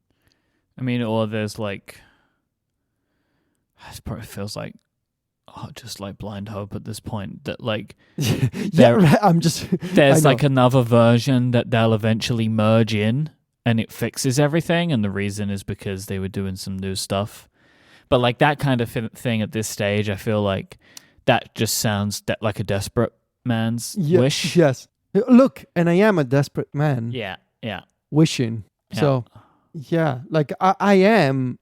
A: I mean, or there's like... It probably feels like just like blind hope at this point that like there's like another version that they'll eventually merge in and it fixes everything, and the reason is because they were doing some new stuff. But like that kind of thing at this stage, I feel like that just sounds like a desperate man's wish.
B: Yes. Look, and I am a desperate man.
A: Yeah.
B: Wishing. Yeah. So yeah, like I am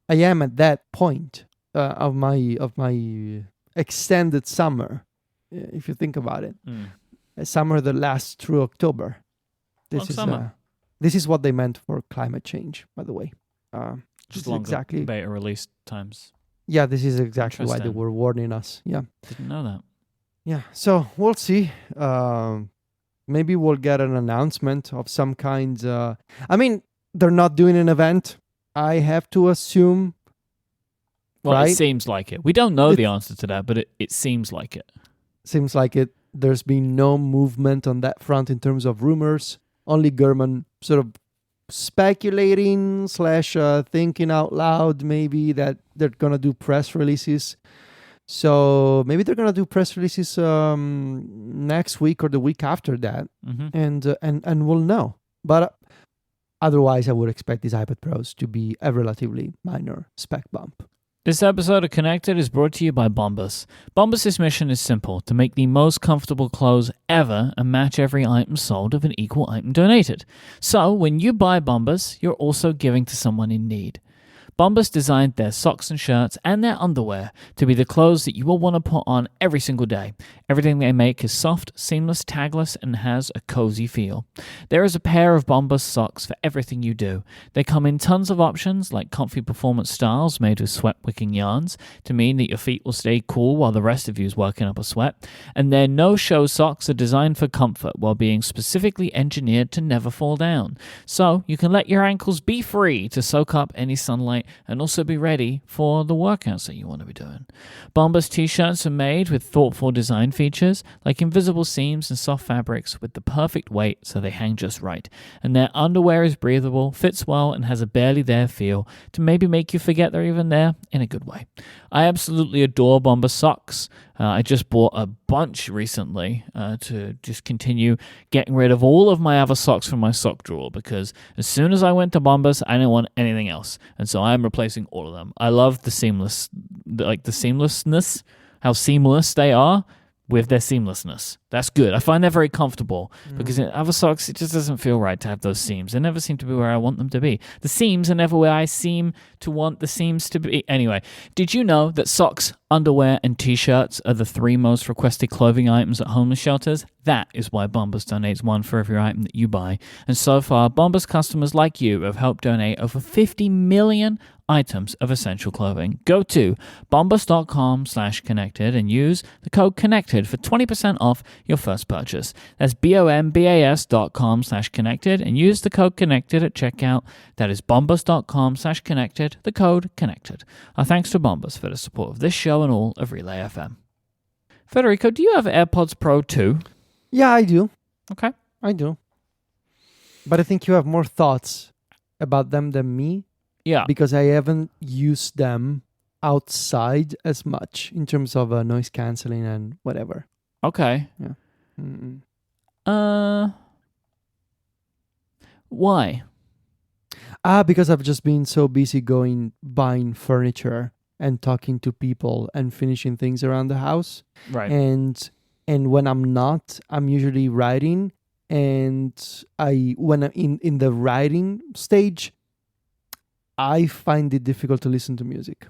B: at that point of my extended summer, if you think about it. A summer that lasts through October. This is what they meant for climate change, by the way.
A: Just longer exactly beta release times.
B: Yeah, this is exactly why they were warning us. Yeah.
A: Didn't know that.
B: Yeah, so we'll see. Maybe we'll get an announcement of some kind. I mean, they're not doing an event. I have to assume.
A: Well,
B: right?
A: it seems like it. We don't know the answer to that, but it seems like it.
B: Seems like it. There's been no movement on that front in terms of rumors. Only Gurman sort of speculating / thinking out loud maybe that they're gonna do press releases. So maybe they're gonna do press releases next week or the week after that, and we'll know. But otherwise, I would expect these iPad Pros to be a relatively minor spec bump.
A: This episode of Connected is brought to you by Bombas. Bombas' mission is simple: to make the most comfortable clothes ever and match every item sold with an equal item donated. So, when you buy Bombas, you're also giving to someone in need. Bombas designed their socks and shirts and their underwear to be the clothes that you will want to put on every single day. Everything they make is soft, seamless, tagless, and has a cozy feel. There is a pair of Bombas socks for everything you do. They come in tons of options, like comfy performance styles made with sweat-wicking yarns to mean that your feet will stay cool while the rest of you is working up a sweat. And their no-show socks are designed for comfort while being specifically engineered to never fall down. So you can let your ankles be free to soak up any sunlight and also be ready for the workouts that you want to be doing. Bombas t-shirts are made with thoughtful design features like invisible seams and soft fabrics with the perfect weight so they hang just right. And their underwear is breathable, fits well, and has a barely there feel to maybe make you forget they're even there in a good way. I absolutely adore Bombas socks. I just bought a bunch recently to just continue getting rid of all of my other socks from my sock drawer, because as soon as I went to Bombas, I didn't want anything else. And so I'm replacing all of them. I love the seamlessness, how seamless they are with their seamlessness. That's good. I find they're very comfortable because in other socks, it just doesn't feel right to have those seams. They never seem to be where I want them to be. The seams are never where I seem to want the seams to be. Anyway, did you know that socks, underwear, and t-shirts are the 3 most requested clothing items at homeless shelters? That is why Bombas donates one for every item that you buy. And so far, Bombas customers like you have helped donate over 50 million items of essential clothing. Go to bombas.com/connected and use the code CONNECTED for 20% off your first purchase. That's bombas.com/connected and use the code CONNECTED at checkout. That is bombas.com/connected, the code CONNECTED. Our thanks to Bombas for the support of this show and all of Relay FM. Federico, do you have AirPods Pro 2?
B: Yeah, I do.
A: Okay.
B: I do. But I think you have more thoughts about them than me.
A: Yeah.
B: Because I haven't used them outside as much in terms of noise cancelling and whatever.
A: Okay.
B: Yeah. Mm-mm.
A: Why?
B: Because I've just been so busy buying furniture and talking to people and finishing things around the house.
A: Right.
B: And when I'm not, I'm usually writing. And when I'm in the writing stage, I find it difficult to listen to music.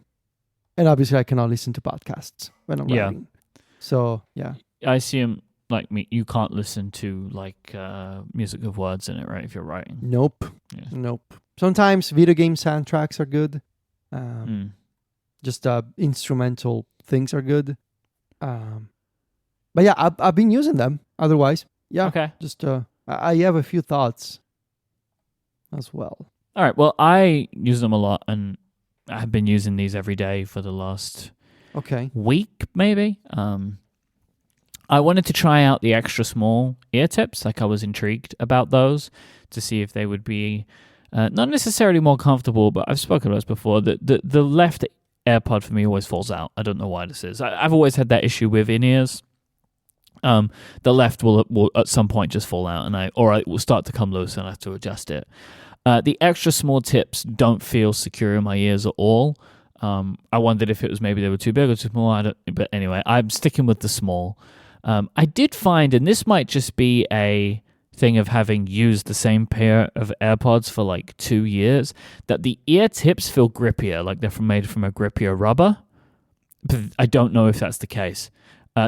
B: And obviously I cannot listen to podcasts when I'm writing. So, yeah.
A: I assume, like me, you can't listen to music with words in it, right, if you're writing?
B: Nope.
A: Yeah.
B: Nope. Sometimes video game soundtracks are good. Just instrumental things are good. But yeah, I've been using them. Otherwise, yeah.
A: Okay.
B: Just I have a few thoughts as well.
A: All right. Well, I use them a lot, and I've been using these every day for the last week, maybe. I wanted to try out the extra small ear tips. Like, I was intrigued about those to see if they would be not necessarily more comfortable, but I've spoken about this before. The left AirPod for me always falls out. I don't know why this is. I've always had that issue with in-ears. The left will at some point just fall out, or it will start to come loose, and I have to adjust it. The extra small tips don't feel secure in my ears at all. I wondered if it was maybe they were too big or too small. But anyway, I'm sticking with the small. I did find, and this might just be a thing of having used the same pair of AirPods for like 2 years, that the ear tips feel grippier, like they're made from a grippier rubber. But I don't know if that's the case.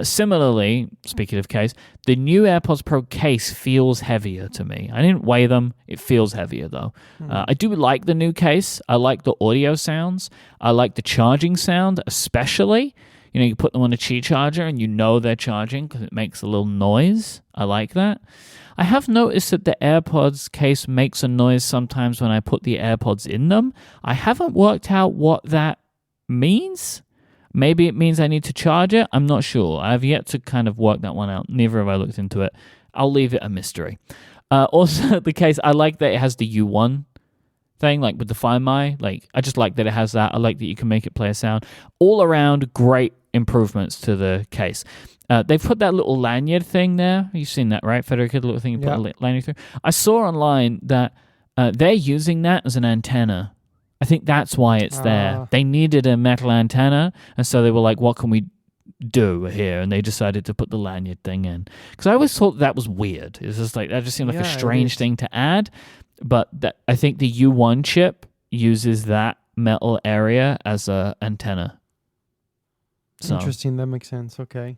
A: Similarly, speaking of case, the new AirPods Pro case feels heavier to me. I didn't weigh them. It feels heavier, though. I do like the new case. I like the audio sounds. I like the charging sound, especially. You know, you put them on a Qi charger and you know they're charging because it makes a little noise. I like that. I have noticed that the AirPods case makes a noise sometimes when I put the AirPods in them. I haven't worked out what that means. Maybe it means I need to charge it. I'm not sure. I've yet to kind of work that one out. Neither have I looked into it. I'll leave it a mystery. Also, the case, I like that it has the U1 thing, like with the Find My. Like, I just like that it has that. I like that you can make it play a sound. All around, great improvements to the case. They've put that little lanyard thing there. You've seen that, right, Federico? The little thing you put a lanyard through. I saw online that they're using that as an antenna. I think that's why it's there. They needed a metal antenna, and so they were like, what can we do here? And they decided to put the lanyard thing in. Because I always thought that was weird. It was just like, that just seemed like a strange thing to add. But I think the U1 chip uses that metal area as a antenna. So,
B: interesting. That makes sense. Okay.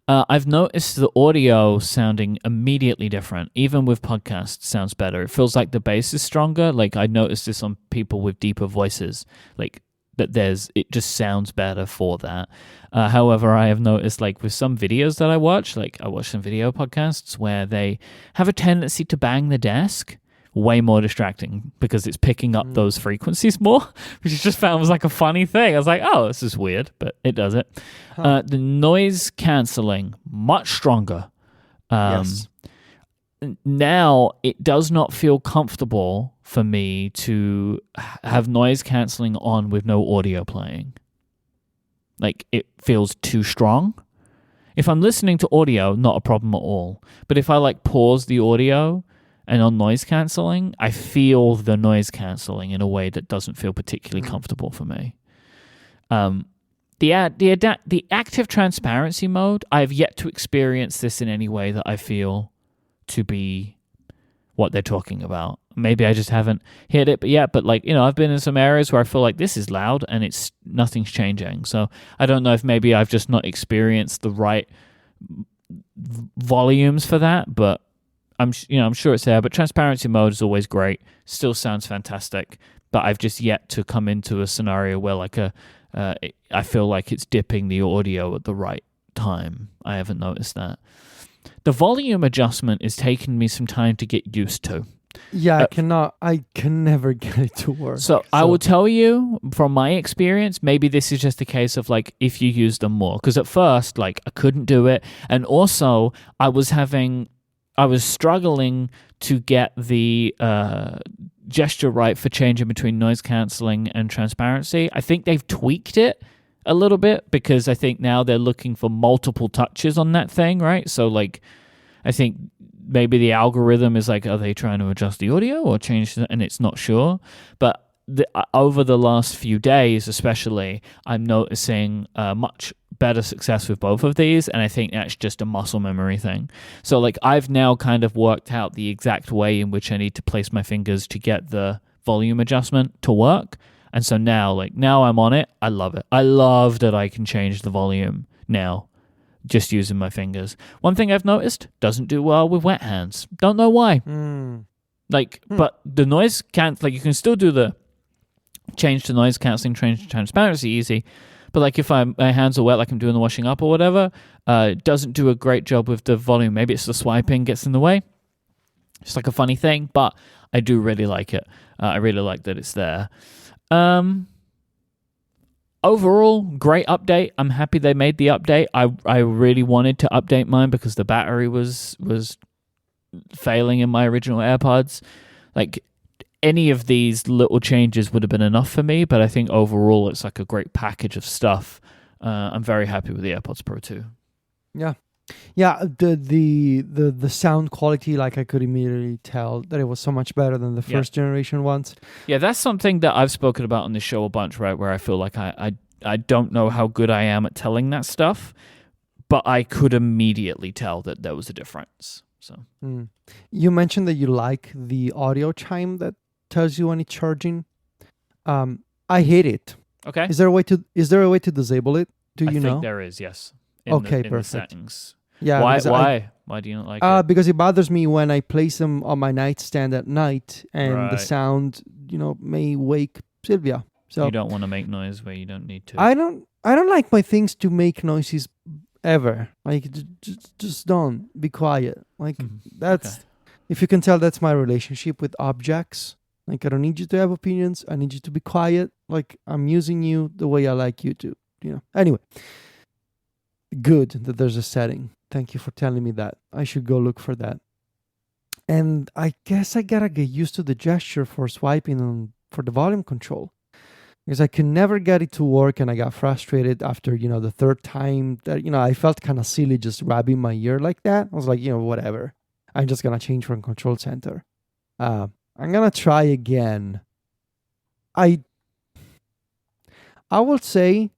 A: I've noticed the audio sounding immediately different. Even with podcasts, sounds better. It feels like the bass is stronger. Like, I noticed this on people with deeper voices. Like, that it just sounds better for that. However, I have noticed, like, with some videos that I watch, like, I watch some video podcasts where they have a tendency to bang the desk. Way more distracting because it's picking up those frequencies more, which I just found was like a funny thing. I was like, oh, this is weird, but it does it. The noise cancelling, much stronger.
B: Yes.
A: Now, it does not feel comfortable for me to have noise cancelling on with no audio playing. Like, it feels too strong. If I'm listening to audio, not a problem at all. But if I, like, pause the audio and on noise cancelling, I feel the noise cancelling in a way that doesn't feel particularly comfortable for me. The active transparency mode, I have yet to experience this in any way that I feel to be what they're talking about. Maybe I just haven't hit it yet, but like, you know, I've been in some areas where I feel like this is loud and nothing's changing. So I don't know if maybe I've just not experienced the right volumes for that, but I'm sure it's there. But transparency mode is always great. Still sounds fantastic. But I've just yet to come into a scenario where like I feel like it's dipping the audio at the right time. I haven't noticed that. The volume adjustment is taking me some time to get used to.
B: Yeah, I can never get it to work.
A: So I will tell you from my experience, maybe this is just a case of like if you use them more. Because at first, like I couldn't do it. And also I was struggling to get the gesture right for changing between noise cancelling and transparency. I think they've tweaked it a little bit because I think now they're looking for multiple touches on that thing, right? So like I think maybe the algorithm is like, are they trying to adjust the audio or change and it's not sure. But over the last few days especially, I'm noticing much better success with both of these, and I think that's just a muscle memory thing. So like I've now kind of worked out the exact way in which I need to place my fingers to get the volume adjustment to work. And so now I'm on it. I love it. I love that I can change the volume now just using my fingers. One thing I've noticed, doesn't do well with wet hands. Don't know why. But the noise you can still do the change to noise cancelling, change to transparency easy. But like if my hands are wet, like I'm doing the washing up or whatever, it doesn't do a great job with the volume. Maybe it's the swiping gets in the way. It's like a funny thing, but I do really like it. I really like that it's there. Overall, great update. I'm happy they made the update. I really wanted to update mine because the battery was failing in my original AirPods. Like any of these little changes would have been enough for me, but I think overall it's like a great package of stuff. I'm very happy with the AirPods Pro 2.
B: Yeah. Yeah, the sound quality, like I could immediately tell that it was so much better than the first generation ones.
A: Yeah, that's something that I've spoken about on this show a bunch, right? Where I feel like I don't know how good I am at telling that stuff, but I could immediately tell that there was a difference. So
B: you mentioned that you like the audio chime that tells you when it's charging. I hate it.
A: Okay.
B: Is there a way to disable it? Do you know?
A: I think there is, yes.
B: Perfect.
A: The settings.
B: Yeah.
A: Why? Why do you not like it?
B: Because it bothers me when I place them on my nightstand at night, and the
A: Right.
B: sound, may wake Sylvia. So
A: You don't want to make noise where you don't need to.
B: I don't like my things to make noises ever. Like just don't be quiet. Like that's
A: Okay.
B: if you can tell, that's my relationship with objects. Like, I don't need you to have opinions. I need you to be quiet. Like, I'm using you the way I like you to, Anyway, good that there's a setting. Thank you for telling me that. I should go look for that. And I guess I gotta get used to the gesture for swiping for the volume control. Because I could never get it to work, and I got frustrated after, the third time that, I felt kind of silly just rubbing my ear like that. I was like, whatever. I'm just gonna change from control center. I'm gonna try again. I will say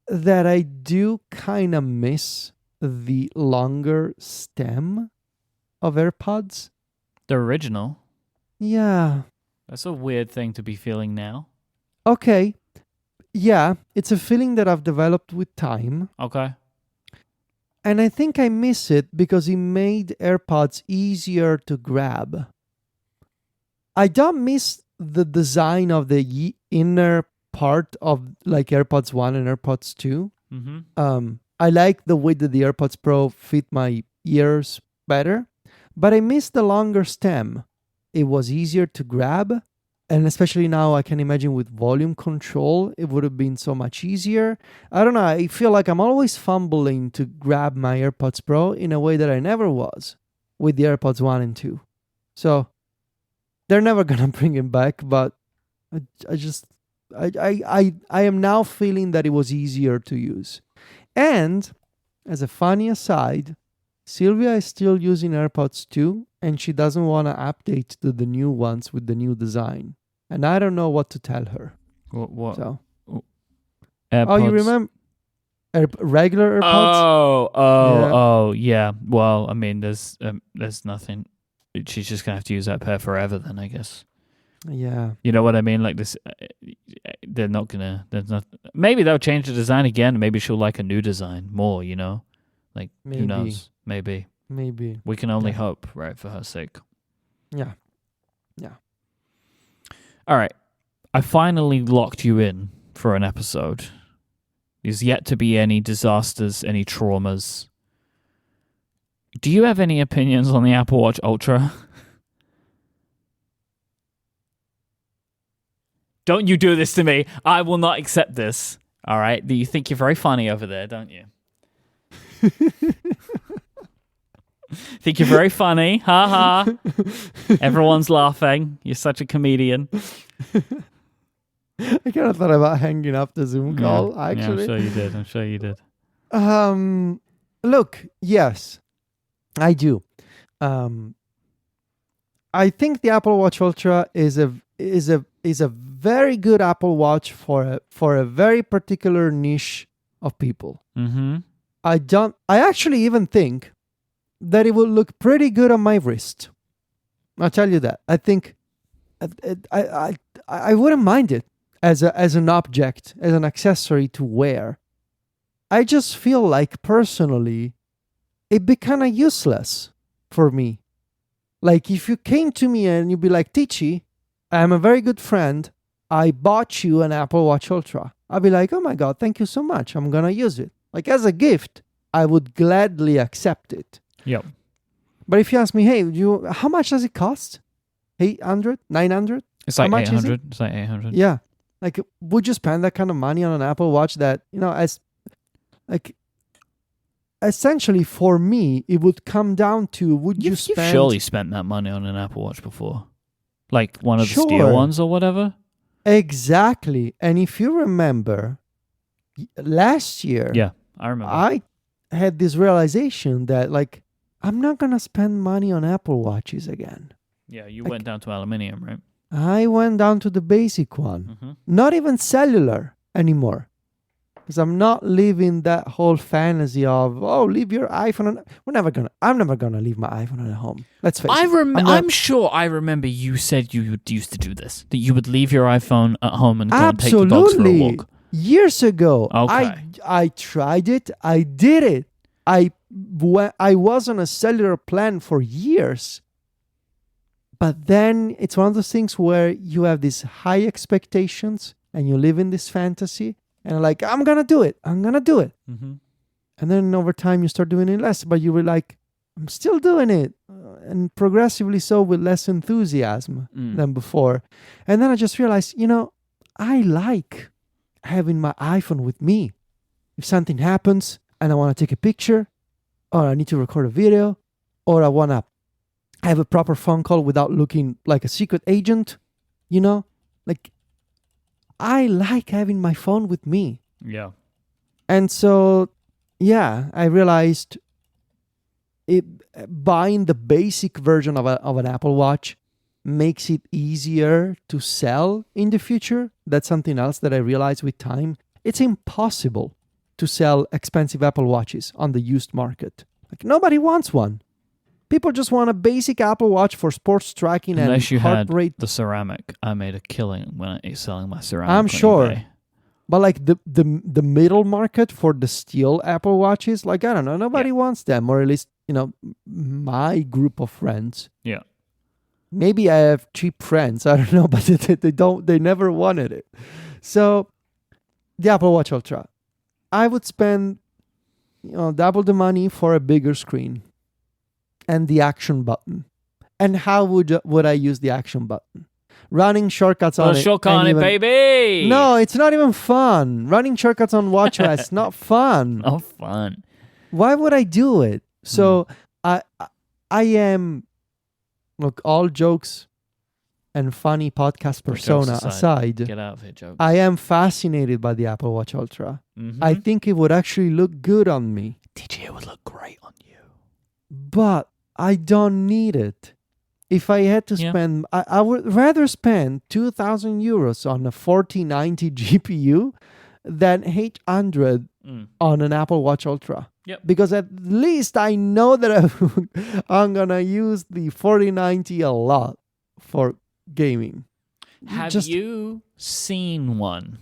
B: that I do kind of miss the longer stem of AirPods.
A: The original.
B: Yeah.
A: That's a weird thing to be feeling now.
B: Okay. Yeah, it's a feeling that I've developed with time.
A: Okay.
B: And I think I miss it because it made AirPods easier to grab. I don't miss the design of the inner part of like AirPods 1 and AirPods 2.
A: Mm-hmm.
B: I like the way that the AirPods Pro fit my ears better, but I miss the longer stem. It was easier to grab, and especially now I can imagine with volume control, it would have been so much easier. I don't know, I feel like I'm always fumbling to grab my AirPods Pro in a way that I never was with the AirPods 1 and 2. So they're never gonna bring it back, but I am now feeling that it was easier to use. And as a funny aside, Sylvia is still using AirPods 2, and she doesn't want to update to the new ones with the new design. And I don't know what to tell her.
A: What?
B: So.
A: AirPods.
B: Oh, you remember regular AirPods?
A: Yeah. Well, I mean, there's nothing. She's just gonna have to use that pair forever, then, I guess.
B: Yeah.
A: You know what I mean? Like this, they're not gonna. There's not. Maybe they'll change the design again. Maybe she'll like a new design more. Like
B: Maybe.
A: who knows? Maybe. We can only hope, right, for her sake.
B: Yeah.
A: All right. I finally locked you in for an episode. There's yet to be any disasters, any traumas. Do you have any opinions on the Apple Watch Ultra? Don't you do this to me. I will not accept this. All right? You think you're very funny over there, don't you? Think you're very funny. Ha ha. Everyone's laughing. You're such a comedian.
B: I kind of thought about hanging up the Zoom call, actually.
A: Yeah, I'm sure you did.
B: Look, yes, I do. I think the Apple Watch Ultra is a very good Apple Watch for a very particular niche of people.
A: Mm-hmm.
B: I actually even think that it will look pretty good on my wrist. I'll tell you that. I think I wouldn't mind it as an object, as an accessory to wear. I just feel like personally it'd be kind of useless for me. Like if you came to me and you'd be like, Ticci, I'm a very good friend. I bought you an Apple Watch Ultra. I'd be like, oh my God, thank you so much. I'm going to use it. Like as a gift, I would gladly accept it.
A: Yep.
B: But if you ask me, hey, how much does it cost? 800? 900?
A: It's like 800. It's like 800.
B: Yeah. Like, would you spend that kind of money on an Apple Watch that, as like, essentially for me, it would come down to,
A: You've surely spent that money on an Apple Watch before. Like one of the steel ones or whatever?
B: Exactly. And if you remember, last year,
A: yeah, I remember.
B: I had this realization that, like, I'm not going to spend money on Apple Watches again.
A: Yeah, you went down to aluminium, right?
B: I went down to the basic one. Mm-hmm. Not even cellular anymore. Because I'm not living that whole fantasy of, leave your iPhone on. I'm never gonna leave my iPhone at home. Let's face it.
A: I'm sure I remember you said you used to do this. That you would leave your iPhone at home and go and take the dogs for a walk.
B: Years ago.
A: Okay.
B: I tried it. I did it. I was on a cellular plan for years. But then it's one of those things where you have these high expectations and you live in this fantasy. And like, I'm going to do it. Mm-hmm. And then over time you start doing it less. But you were like, I'm still doing it. and progressively so with less enthusiasm than before. And then I just realized, I like having my iPhone with me. If something happens and I want to take a picture, or I need to record a video, or I want to have a proper phone call without looking like a secret agent, like I like having my phone with me.
A: Yeah.
B: And so, I realized buying the basic version of an Apple Watch makes it easier to sell in the future. That's something else that I realized with time. It's impossible to sell expensive Apple Watches on the used market. Like, nobody wants one. People just want a basic Apple Watch for sports tracking and
A: unless you
B: heart
A: had
B: rate.
A: the ceramic. I made a killing when I was selling my ceramic.
B: I'm
A: on
B: sure.
A: eBay.
B: But like the middle market for the steel Apple Watches, like, I don't know, nobody wants them, or at least, my group of friends.
A: Yeah.
B: Maybe I have cheap friends, I don't know, but they never wanted it. So the Apple Watch Ultra, I would spend, double the money for a bigger screen and the action button. And how would I use the action button? Running shortcuts on it.
A: Shortcut on it, baby.
B: No, it's not even fun. Running shortcuts on WatchOS, not fun.
A: Oh, fun.
B: Why would I do it? So I am, look, all jokes and funny podcast persona aside,
A: Get out of here, jokes.
B: I am fascinated by the Apple Watch Ultra.
A: Mm-hmm.
B: I think it would actually look good on me.
A: TJ would look great on you.
B: But I don't need it. If I had to spend, I would rather spend 2,000 euros on a 4090 GPU than 800 on an Apple Watch Ultra.
A: Yep.
B: Because at least I know that I'm going to use the 4090 a lot for gaming.
A: Have you seen one?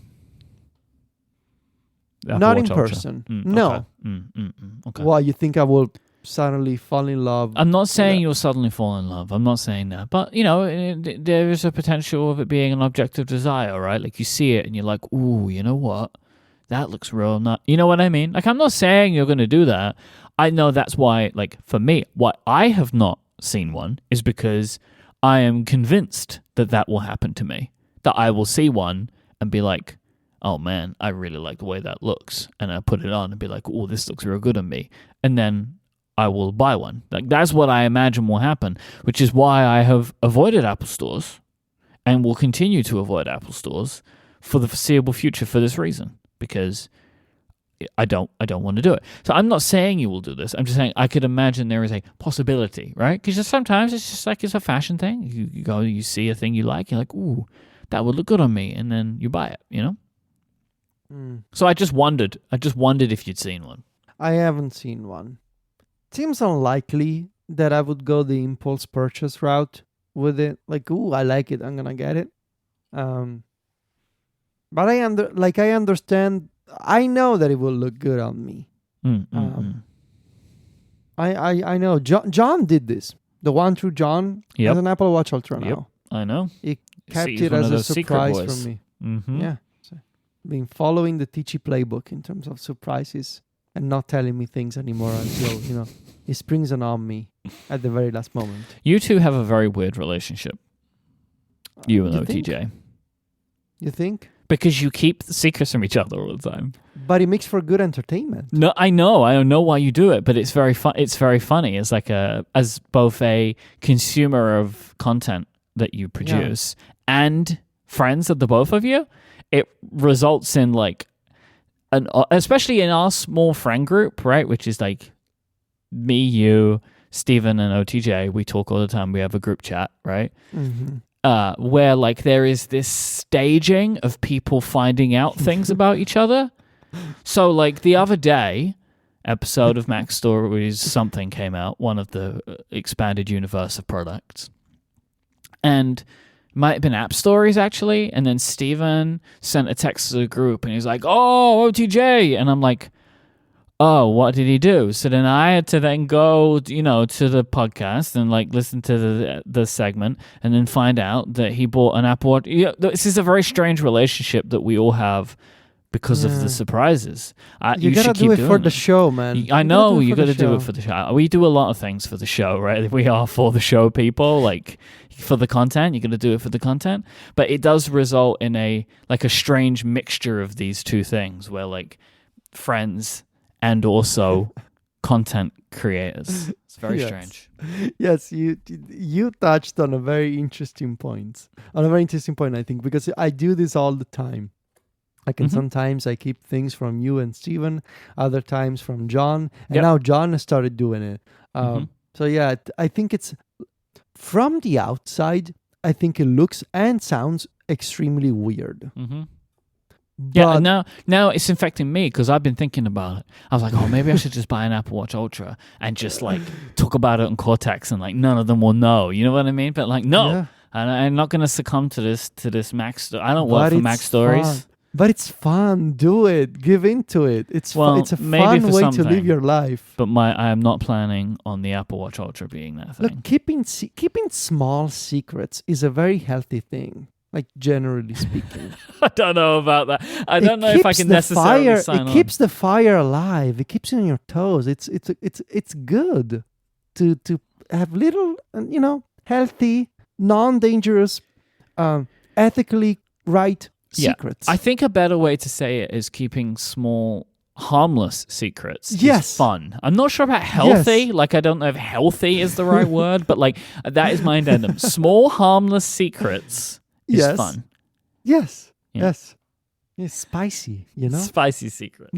B: Not in person. No.
A: Okay.
B: Well, you think I will suddenly fall in love?
A: I'm not saying you'll suddenly fall in love. I'm not saying that. But, there is a potential of it being an object of desire, right? Like, you see it and you're like, ooh, you know what? That looks real. You know what I mean? Like, I'm not saying you're going to do that. I know that's why, like, for me, why I have not seen one is because I am convinced that will happen to me. That I will see one and be like, oh man, I really like the way that looks. And I put it on and be like, oh, this looks real good on me. And then I will buy one. Like, that's what I imagine will happen, which is why I have avoided Apple stores and will continue to avoid Apple stores for the foreseeable future for this reason, because I don't want to do it. So I'm not saying you will do this. I'm just saying I could imagine there is a possibility, right? Because sometimes it's just like it's a fashion thing. You go, you see a thing you like, you're like, ooh, that would look good on me, and then you buy it, So I just wondered if you'd seen one.
B: I haven't seen one. Seems unlikely that I would go the impulse purchase route with it. Like, ooh, I like it, I'm gonna get it. But I understand. I know that it will look good on me. I know. John did this. The one through John has an Apple Watch Ultra now.
A: Yep, I know.
B: He kept it as a surprise from me.
A: Mm-hmm.
B: Yeah. So, been following the Tichy playbook in terms of surprises and not telling me things anymore until, he springs on me at the very last moment.
A: You two have a very weird relationship. You and OTJ.
B: You think?
A: Because you keep the secrets from each other all the time.
B: But it makes for good entertainment.
A: No, I know. I don't know why you do it, but it's very fun. It's very funny. It's like as both a consumer of content that you produce and friends of the both of you, it results in like especially in our small friend group, right? Which is like me, you, Steven, and OTJ. We talk all the time. We have a group chat, right?
B: Mm-hmm.
A: Where like there is this staging of people finding out things about each other. So like the other day, episode of Mac Stories something came out, one of the expanded universe of products, and might have been App Stories actually. And then Steven sent a text to the group and he's like, "Oh, OTJ," and I'm like, "Oh, what did he do?" So then I had to then go, to the podcast and like listen to the segment and then find out that he bought an Apple Watch. This is a very strange relationship that we all have because of the surprises.
B: You
A: you
B: gotta
A: should
B: do
A: keep
B: it for
A: doing
B: the show, man.
A: I know you got to do
B: show.
A: it for the show. We do a lot of things for the show, right? We are for the show people, like for the content. You got to do it for the content, but it does result in a strange mixture of these two things, where like friends and also content creators. It's very strange.
B: Yes, you touched on a very interesting point. On a very interesting point, I think, because I do this all the time. Like, and sometimes I keep things from you and Steven, other times from John, and now John has started doing it. So yeah, I think it's from the outside. I think it looks and sounds extremely weird.
A: Yeah, now it's infecting me because I've been thinking about it. I was like, oh, maybe I should just buy an Apple Watch Ultra and just like talk about it on Cortex, and like none of them will know. You know what I mean? But like, no, and I'm not going to succumb to this Mac. I don't work for Mac Stories.
B: But it's fun. Do it. Give into it. It's fun. It's a fun way to live your life.
A: But I am not planning on the Apple Watch Ultra being that thing.
B: Look, keeping small secrets is a very healthy thing. Like, generally speaking.
A: I don't know about that. I don't know if I can necessarily sign on.
B: It keeps the fire alive. It keeps you on your toes. It's good to have little, healthy, non-dangerous, ethically right secrets.
A: I think a better way to say it is keeping small, harmless secrets.
B: Yes.
A: Is fun. I'm not sure about healthy.
B: Yes.
A: Like, I don't know if healthy is the right word, but like that is my addendum. Small, harmless secrets is fun.
B: Yes.
A: Yeah.
B: Yes. It's spicy,
A: Spicy secret.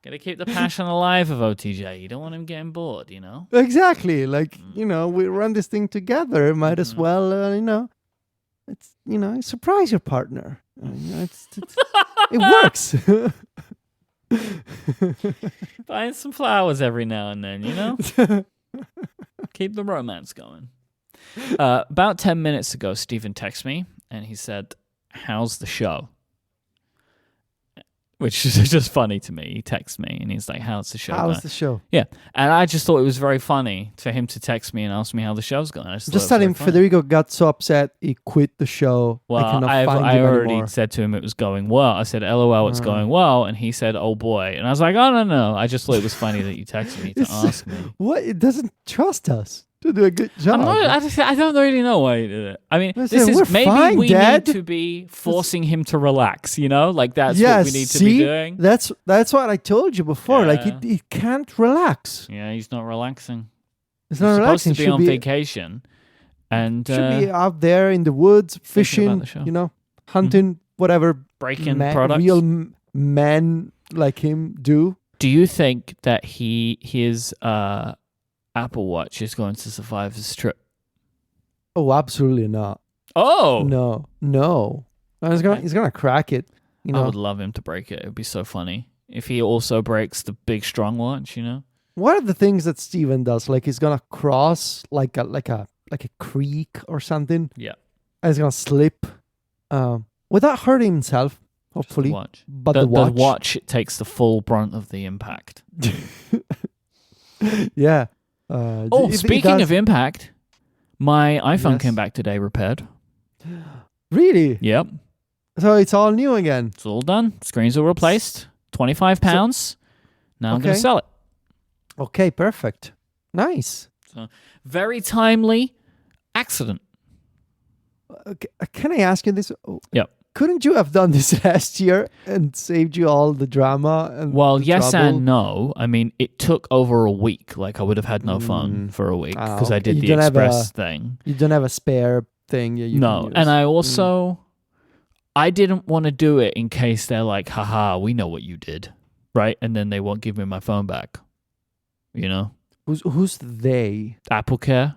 A: Gotta keep the passion alive of OTJ. You don't want him getting bored,
B: Exactly. Like, we run this thing together. Might as well, it's, surprise your partner. It works.
A: Buying some flowers every now and then, Keep the romance going. About 10 minutes ago, Stephen texted me and he said, "How's the show?" Which is just funny to me. He texts me and he's like, "How's the show going?"
B: The show?
A: Yeah. And I just thought it was very funny for him to text me and ask me how the show's going.
B: Just tell him Federico got so upset he quit the show.
A: Well, I already
B: anymore.
A: said to him it was going well. I said, "LOL, it's going well." And he said, "Oh boy." And I was like, "Oh, no. I just thought it was funny that you texted me to ask me."
B: What? It doesn't trust us to do a good job.
A: I don't really know why he did it. I mean, maybe
B: fine,
A: we
B: Dad.
A: need to be forcing him to relax, Like that's what we need to be doing.
B: That's what I told you before.
A: Yeah.
B: Like he can't relax.
A: Yeah, he's not relaxing.
B: It's not relaxing.
A: Supposed to be on vacation, and
B: should be out there in the woods fishing. Hunting whatever
A: breaking products.
B: Real men like him do.
A: Do you think that his Apple Watch is going to survive this trip?
B: Oh, absolutely not.
A: Oh
B: no. He's gonna crack it.
A: I would love him to break it. It would be so funny if he also breaks the big strong watch.
B: What are the things that Steven does? Like he's gonna cross like a creek or something.
A: Yeah,
B: and he's gonna slip without hurting himself. Hopefully,
A: watch.
B: But
A: the
B: watch
A: takes the full brunt of the impact.
B: Yeah.
A: Speaking of impact, my iPhone came back today repaired.
B: Really?
A: Yep.
B: So it's all new again.
A: It's all done. Screens are replaced. £25. Now I'm going to sell it.
B: Okay, perfect. Nice.
A: So, very timely accident.
B: Can I ask you this?
A: Yep.
B: Couldn't you have done this last year and saved you all the drama? And
A: yes
B: trouble?
A: and no. I mean, it took over a week. Like, I would have had no phone for a week because I did the Express thing.
B: You don't have a spare thing?
A: No. And I also... I didn't want to do it in case they're like, haha, we know what you did. Right? And then they won't give me my phone back.
B: Who's they?
A: Apple Care.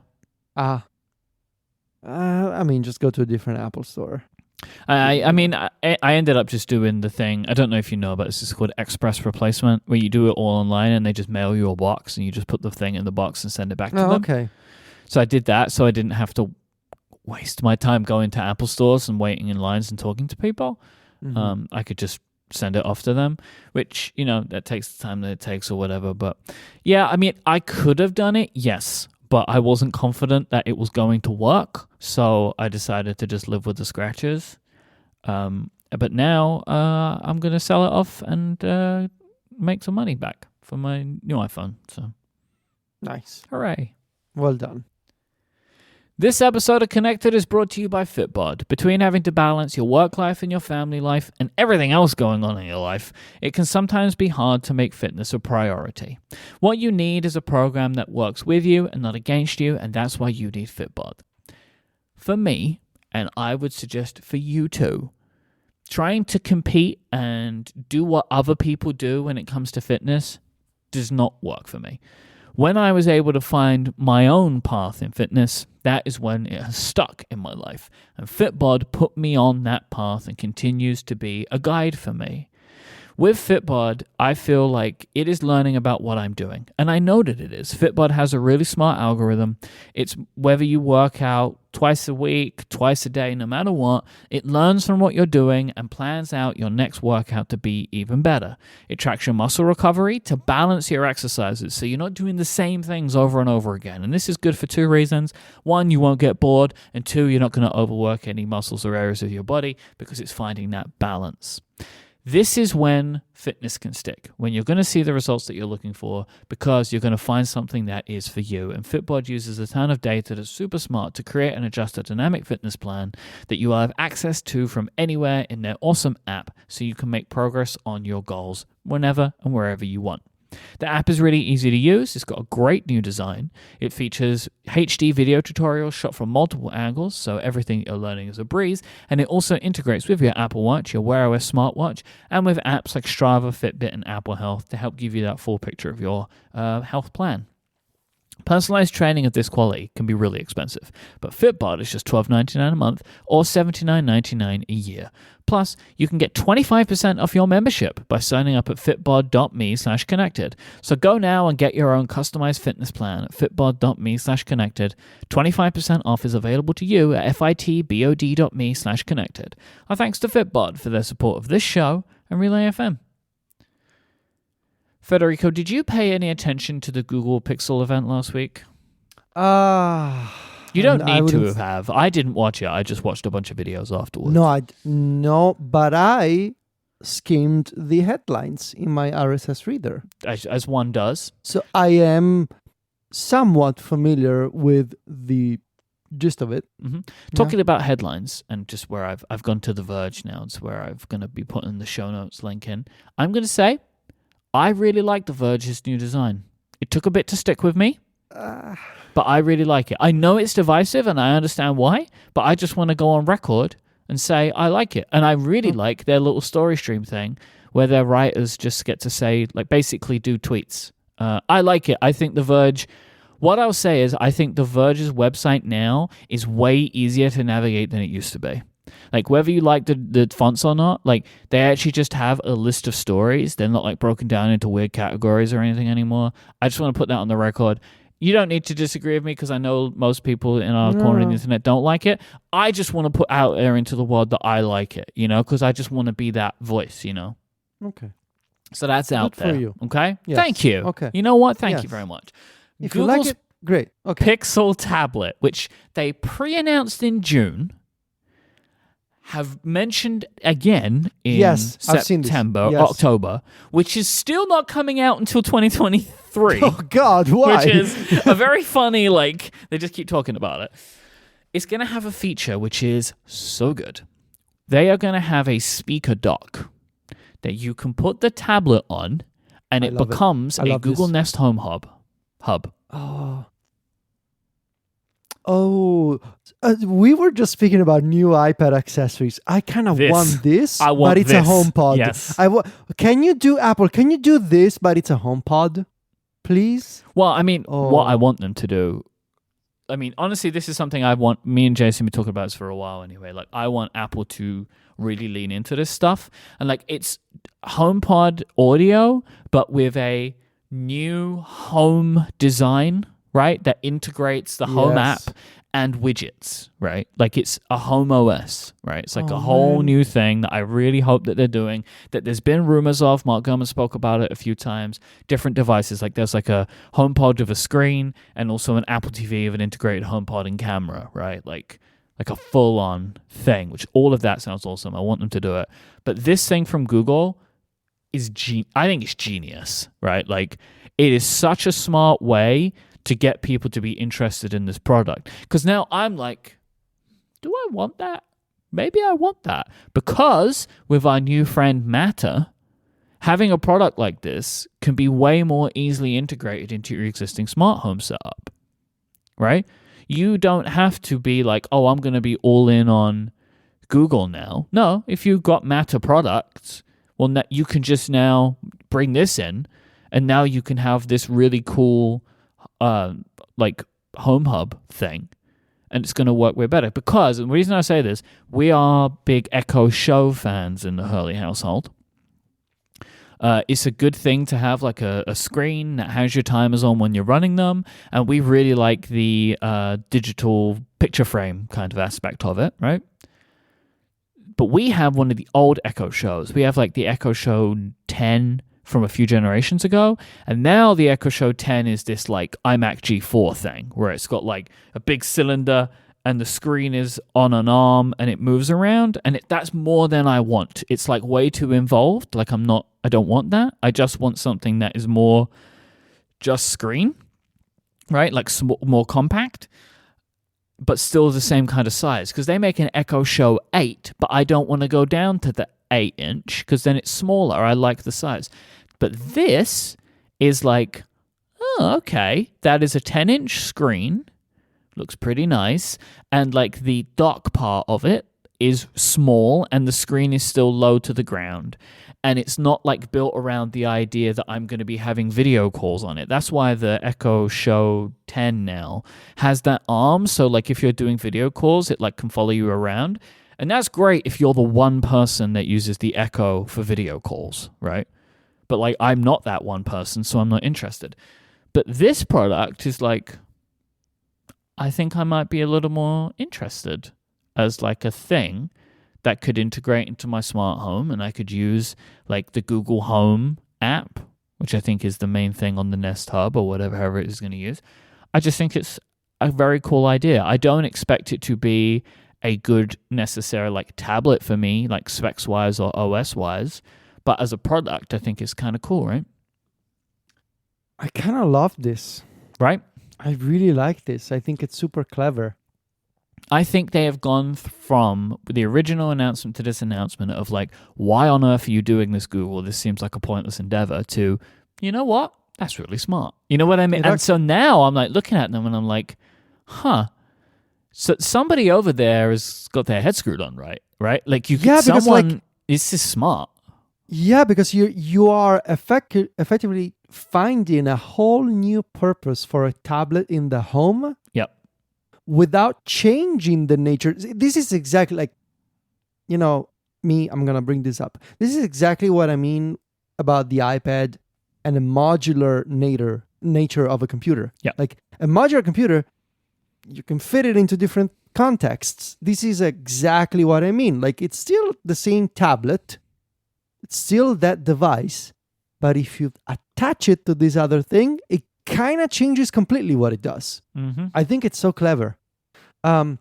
B: I mean, just go to a different Apple store.
A: I mean, I ended up just doing the thing. I don't know if you know about this. It's called Express Replacement, where you do it all online and they just mail you a box and you just put the thing in the box and send it back to them.
B: Okay.
A: So I did that so I didn't have to waste my time going to Apple stores and waiting in lines and talking to people. Mm-hmm. I could just send it off to them, which, that takes the time that it takes or whatever. But yeah, I mean, I could have done it, yes, but I wasn't confident that it was going to work. So I decided to just live with the scratches. But now I'm going to sell it off and make some money back for my new iPhone. So
B: Nice.
A: hooray.
B: Well done.
A: This episode of Connected is brought to you by Fitbod. Between having to balance your work life and your family life and everything else going on in your life, it can sometimes be hard to make fitness a priority. What you need is a program that works with you and not against you, and that's why you need Fitbod. For me, and I would suggest for you too, trying to compete and do what other people do when it comes to fitness does not work for me. When I was able to find my own path in fitness, that is when it has stuck in my life. And Fitbod put me on that path and continues to be a guide for me. With Fitbod, I feel like it is learning about what I'm doing. And I know that it is. Fitbod has a really smart algorithm. It's whether you work out twice a week, twice a day, no matter what, it learns from what you're doing and plans out your next workout to be even better. It tracks your muscle recovery to balance your exercises, so you're not doing the same things over and over again. And this is good for two reasons. One, you won't get bored, and two, you're not going to overwork any muscles or areas of your body because it's finding that balance. This is when fitness can stick, when you're going to see the results that you're looking for because you're going to find something that is for you. And Fitbod uses a ton of data that's super smart to create and adjust a dynamic fitness plan that you will have access to from anywhere in their awesome app so you can make progress on your goals whenever and wherever you want. The app is really easy to use. It's got a great new design. It features HD video tutorials shot from multiple angles, so everything you're learning is a breeze. And it also integrates with your Apple Watch, your Wear OS smartwatch, and with apps like Strava, Fitbit, and Apple Health to help give you that full picture of your health plan. Personalized training of this quality can be really expensive, but Fitbod is just $12.99 a month or $79.99 a year. Plus, you can get 25% off your membership by signing up at fitbod.me/connected. So go now and get your own customized fitness plan at fitbod.me/connected. 25% off is available to you at fitbod.me/connected. Our thanks to Fitbod for their support of this show and Relay FM. Federico, did you pay any attention to the Google Pixel event last week? You don't need to have. I didn't watch it. I just watched a bunch of videos afterwards.
B: No, but I skimmed the headlines in my RSS reader.
A: As one does.
B: So I am somewhat familiar with the gist of it.
A: Mm-hmm. Talking about headlines and just where I've gone to The Verge now. It's where I'm going to be putting the show notes link in. I'm going to say I really like The Verge's new design. It took a bit to stick with me, but I really like it. I know it's divisive and I understand why, but I just want to go on record and say I like it. And I really like their little story stream thing where their writers just get to say, like, basically do tweets. I like it. I think The Verge, what I'll say is I think The Verge's website now is way easier to navigate than it used to be. Like, whether you like the fonts or not, like, they actually just have a list of stories. They're not, like, broken down into weird categories or anything anymore. I just want to put that on the record. You don't need to disagree with me because I know most people in our corner of the internet don't like it. I just want to put out there into the world that I like it, you know, because I just want to be that voice, you know.
B: Okay.
A: So that's out
B: Good
A: there.
B: for you.
A: Okay?
B: Yes.
A: Thank you.
B: Okay.
A: You know what? Thank you very much.
B: If
A: Google's
B: you like it, great. Okay.
A: Pixel tablet, which they pre-announced in June, have mentioned again in September, October, which is still not coming out until 2023.
B: Oh, God, why?
A: Which is a very funny, like, they just keep talking about it. It's going to have a feature which is so good. They are going to have a speaker dock that you can put the tablet on, and it becomes a Google Nest Home hub.
B: We were just speaking about new iPad accessories. I kind of want this, but it's a HomePod.
A: Yes.
B: Can you do Apple? Can you do this, but it's a HomePod, please?
A: Well, I mean, what I want them to do. I mean, honestly, this is something I want. Me and Jason have been talking about this for a while anyway. Like, I want Apple to really lean into this stuff, and like, it's HomePod audio, but with a new home design. Right, that integrates the Home app and widgets, right? Like, it's a Home OS, right? It's like a whole new thing that I really hope that they're doing, that there's been rumors of. Mark Gurman spoke about it a few times. Different devices, like there's like a HomePod with a screen and also an Apple TV with an integrated HomePod and camera, right? Like, like a full-on thing, which all of that sounds awesome. I want them to do it. But this thing from Google is, I think it's genius, right? Like, it is such a smart way to get people to be interested in this product. Because now I'm like, do I want that? Maybe I want that. Because with our new friend Matter, having a product like this can be way more easily integrated into your existing smart home setup, right? You don't have to be like, oh, I'm going to be all in on Google now. No, if you've got Matter products, well, you can just now bring this in, and now you can have this really cool, like, home hub thing, and it's going to work way better. Because, and the reason I say this, we are big Echo Show fans in the Hurley household. It's a good thing to have like a screen that has your timers on when you're running them, and we really like the digital picture frame kind of aspect of it, right? But we have one of the old Echo Shows. We have like the Echo Show 10 from a few generations ago, and now the Echo Show 10 is this like iMac G4 thing where it's got like a big cylinder and the screen is on an arm and it moves around, and that's more than I want. It's like way too involved. Like I don't want that. I just want something that is more just screen, right? Like more compact, but still the same kind of size. Because they make an Echo Show 8, but I don't want to go down to the 8-inch because then it's smaller. I like the size. But this is like, oh, okay, that is a 10-inch screen. Looks pretty nice. And like the dock part of it is small and the screen is still low to the ground. And it's not like built around the idea that I'm going to be having video calls on it. That's why the Echo Show 10 now has that arm. So like if you're doing video calls, it like can follow you around. And that's great if you're the one person that uses the Echo for video calls, right? But like I'm not that one person, so I'm not interested. But this product is like, I think I might be a little more interested as like a thing that could integrate into my smart home, and I could use like the Google Home app, which I think is the main thing on the Nest Hub or whatever it is going to use. I just think it's a very cool idea. I don't expect it to be a good necessary like tablet for me, like specs wise or OS wise, but as a product, I think it's kind of cool, right?
B: I kind of love this.
A: Right?
B: I really like this. I think it's super clever.
A: I think they have gone from the original announcement to this announcement of like, why on earth are you doing this, Google? This seems like a pointless endeavor, to, you know what? That's really smart. You know what I mean? And so now I'm like looking at them and I'm like, huh. So somebody over there has got their head screwed on, right? Like you,
B: yeah, because
A: someone,
B: like,
A: this is smart.
B: Yeah, because you are effectively finding a whole new purpose for a tablet in the home.
A: Yep.
B: Without changing the nature. This is exactly like, you know, I'm going to bring this up. This is exactly what I mean about the iPad and the modular nature of a computer.
A: Yeah.
B: Like a modular computer, you can fit it into different contexts. This is exactly what I mean. Like it's still the same tablet. It's still that device. But if you attach it to this other thing, it kind of changes completely what it does.
A: Mm-hmm.
B: I think it's so clever. I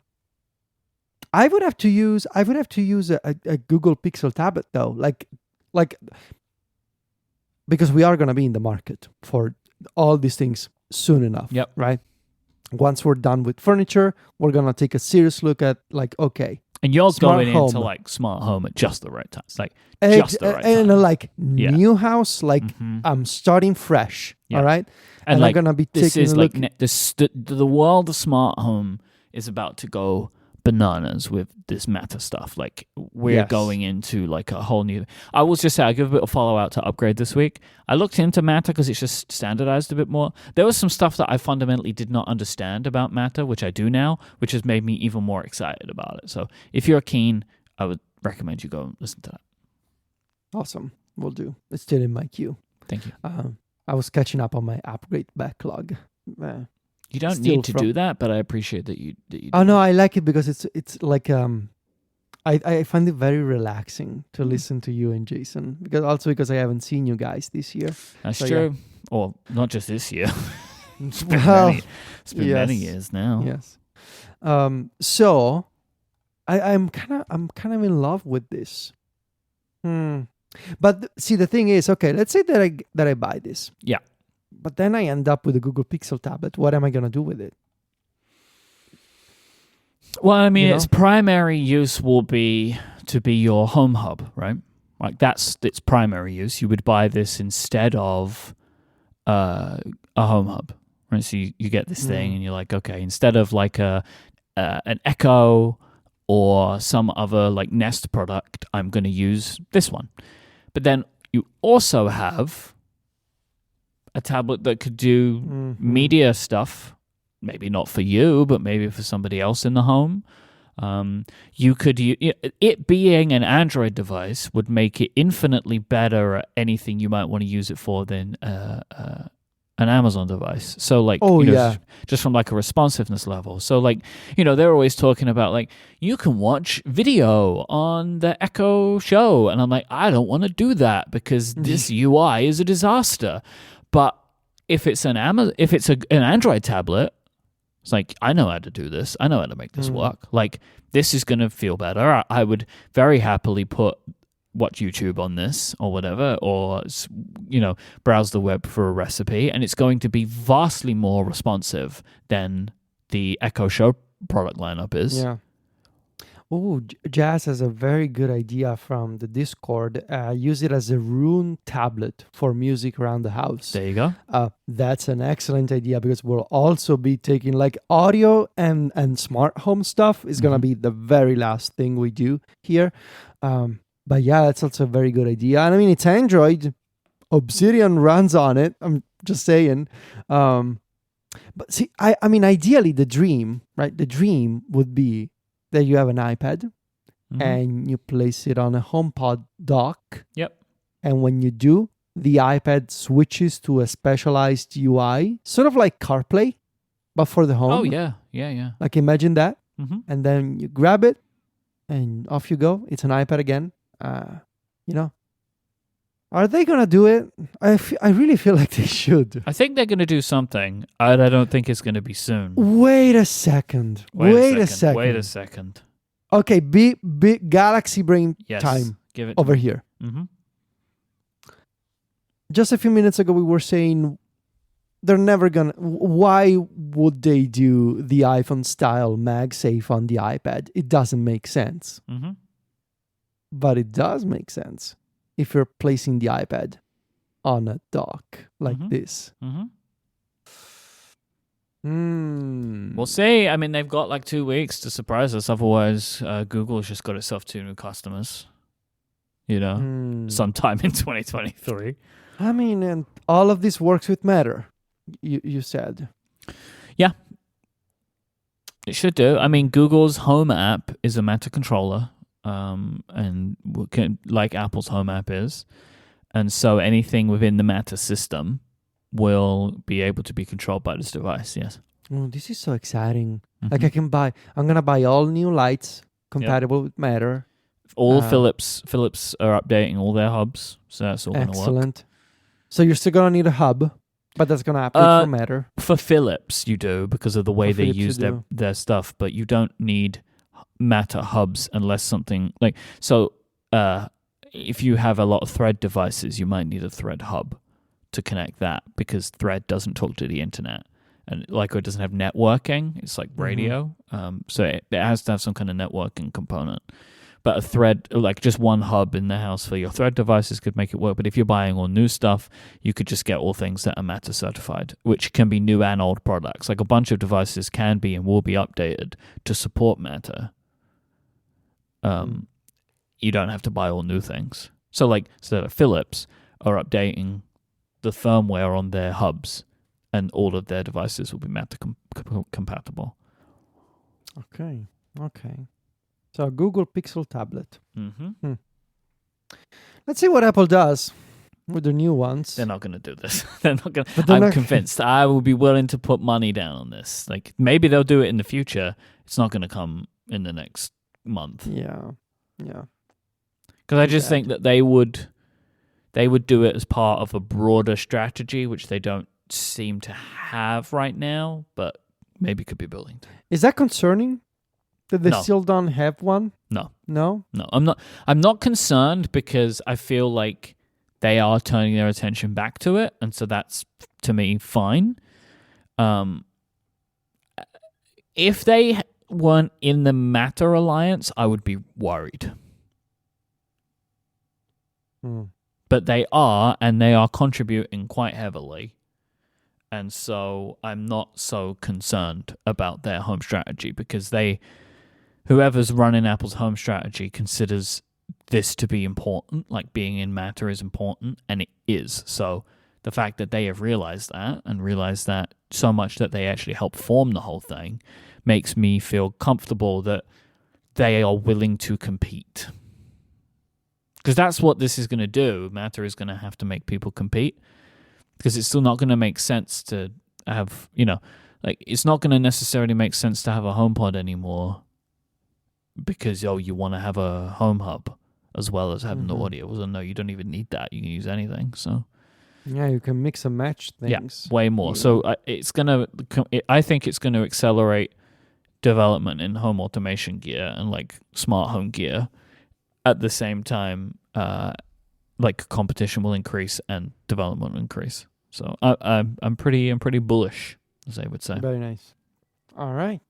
B: would have to use a Google Pixel tablet though, like because we are gonna be in the market for all these things soon enough.
A: Yep.
B: Right. Once we're done with furniture, we're gonna take a serious look at like, okay.
A: And you're going
B: home.
A: into like smart home at just the right time. Like just the right time.
B: And like new house, like I'm starting fresh.
A: Yeah.
B: All right.
A: And
B: like,
A: I'm
B: gonna be
A: this
B: taking
A: is
B: a
A: like
B: look.
A: the world of smart home is about to go bananas with this Matter stuff. Like we're going into like a whole new. I will just say I give a bit of follow out to upgrade this week. I looked into Matter because it's just standardized a bit more. There was some stuff that I fundamentally did not understand about Matter, which I do now, which has made me even more excited about it. So if you're keen, I would recommend you go and listen to that.
B: Awesome, will do. It's still in my queue.
A: Thank you.
B: I was catching up on my upgrade backlog.
A: You don't need to do that, but I appreciate that you do.
B: Oh no, I like it because it's like I find it very relaxing to listen to you and Jason, because I haven't seen you guys this year.
A: That's
B: so,
A: true. Yeah. Or not just this year. It's been many years now.
B: Yes. So I'm kind of in love with this. But see, the thing is, okay, let's say that I buy this.
A: Yeah.
B: But then I end up with a Google Pixel tablet. What am I gonna do with it?
A: Well, I mean, its primary use will be to be your home hub, right? Like that's its primary use. You would buy this instead of a home hub, right? So you get this thing, and you're like, okay, instead of like an Echo or some other like Nest product, I'm going to use this one. But then you also have a tablet that could do media stuff. Maybe not for you, but maybe for somebody else in the home. You could it being an Android device would make it infinitely better at anything you might want to use it for than an Amazon device. So like, just from like a responsiveness level. So like, they're always talking about like, you can watch video on the Echo Show, and I'm like, I don't want to do that because this UI is a disaster. But if it's an Android tablet, it's like, I know how to do this. I know how to make this work. Like, this is going to feel better. I would very happily watch YouTube on this or whatever, or, browse the web for a recipe. And it's going to be vastly more responsive than the Echo Show product lineup is.
B: Yeah. Oh, Jazz has a very good idea from the Discord. Use it as a room tablet for music around the house.
A: There you go.
B: That's an excellent idea because we'll also be taking like audio and smart home stuff is going to be the very last thing we do here. But yeah, that's also a very good idea. And I mean, it's Android. Obsidian runs on it. I'm just saying. But see, I mean, ideally the dream, right? The dream would be that you have an iPad and you place it on a HomePod dock.
A: Yep.
B: And when you do, the iPad switches to a specialized UI, sort of like CarPlay, but for the home.
A: Oh, yeah. Yeah.
B: Like imagine that.
A: Mm-hmm.
B: And then you grab it and off you go. It's an iPad again. Are they going to do it? I really feel like they should.
A: I think they're going to do something. I don't think it's going to be soon.
B: Wait a second. Wait a second. Okay, big Galaxy Brain time.
A: Give it
B: over here.
A: Mm-hmm.
B: Just a few minutes ago, we were saying they're never going to... Why would they do the iPhone-style MagSafe on the iPad? It doesn't make sense.
A: Mm-hmm.
B: But it does make sense if you're placing the iPad on a dock like this.
A: We'll see. I mean, they've got like 2 weeks to surprise us. Otherwise, Google's just got itself 2 new customers, sometime in 2023.
B: I mean, and all of this works with Matter, you said.
A: Yeah. It should do. I mean, Google's Home app is a Matter controller. And like Apple's Home app is. And so anything within the Matter system will be able to be controlled by this device, yes.
B: Oh, this is so exciting. Like I'm going to buy all new lights compatible with Matter.
A: All Philips are updating all their hubs, so that's all going to work.
B: Excellent. So you're still going to need a hub, but that's going to happen for Matter.
A: For Philips, you do, because of the way they use their stuff, but you don't need Matter hubs unless something like if you have a lot of Thread devices, you might need a Thread hub to connect that, because Thread doesn't talk to the internet, and like it doesn't have networking. It's like radio, so it has to have some kind of networking component. But a Thread, like just one hub in the house for your Thread devices, could make it work. But if you're buying all new stuff, you could just get all things that are Matter certified, which can be new and old products. Like a bunch of devices can be and will be updated to support Matter. You don't have to buy all new things. So Philips are updating the firmware on their hubs, and all of their devices will be Matter compatible.
B: Okay. So Google Pixel tablet. Let's see what Apple does with their new ones.
A: They're not going to do this. I'm convinced. I will be willing to put money down on this. Like maybe they'll do it in the future. It's not going to come in the next month.
B: Yeah.
A: Because I just think that they would do it as part of a broader strategy, which they don't seem to have right now, but maybe could be building.
B: Is that concerning? That they
A: No.
B: still don't have one?
A: No.
B: No?
A: No, I'm not concerned because I feel like they are turning their attention back to it, and so that's to me fine. If they weren't in the Matter Alliance, I would be worried. But they are, and they are contributing quite heavily. And so I'm not so concerned about their home strategy because whoever's running Apple's home strategy considers this to be important, like being in Matter is important, and it is. So the fact that they have realized that and realized that so much that they actually help form the whole thing makes me feel comfortable that they are willing to compete. Because that's what this is going to do. Matter is going to have to make people compete. Because it's still not going to make sense to have, it's not going to necessarily make sense to have a HomePod anymore because, you want to have a home hub as well as having the audio. Well, no, you don't even need that. You can use anything. So
B: yeah, you can mix and match things.
A: Yeah, way more. So I think it's going to accelerate development in home automation gear and like smart home gear. At the same time, competition will increase and development will increase. So I'm pretty bullish, as I would say.
B: Very nice. All right.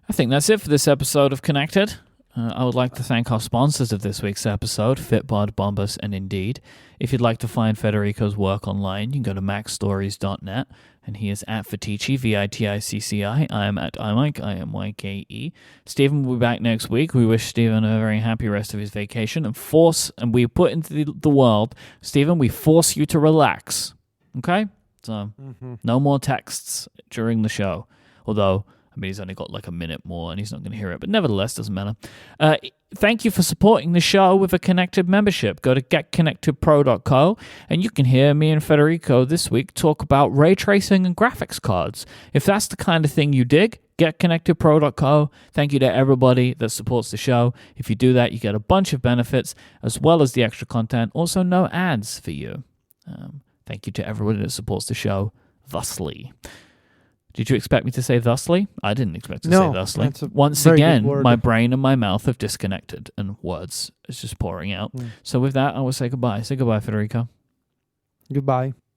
A: I think that's it for this episode of Connected. I would like to thank our sponsors of this week's episode, Fitbod, Bombas, and Indeed. If you'd like to find Federico's work online, you can go to macstories.net, and he is at Fatici, Viticci. I am at Myke, IMYKE. Stephen will be back next week. We wish Stephen a very happy rest of his vacation, and we put into the world, Stephen, we force you to relax. Okay? So, no more texts during the show. Although, he's only got like a minute more and he's not going to hear it. But nevertheless, doesn't matter. Thank you for supporting the show with a Connected membership. Go to getconnectedpro.co and you can hear me and Federico this week talk about ray tracing and graphics cards. If that's the kind of thing you dig, getconnectedpro.co. Thank you to everybody that supports the show. If you do that, you get a bunch of benefits as well as the extra content. Also, no ads for you. Thank you to everybody that supports the show thusly. Did you expect me to say thusly? I didn't expect to say thusly. Once again, my brain and my mouth have disconnected and words is just pouring out. So with that, I will say goodbye. Say goodbye, Federico.
B: Goodbye.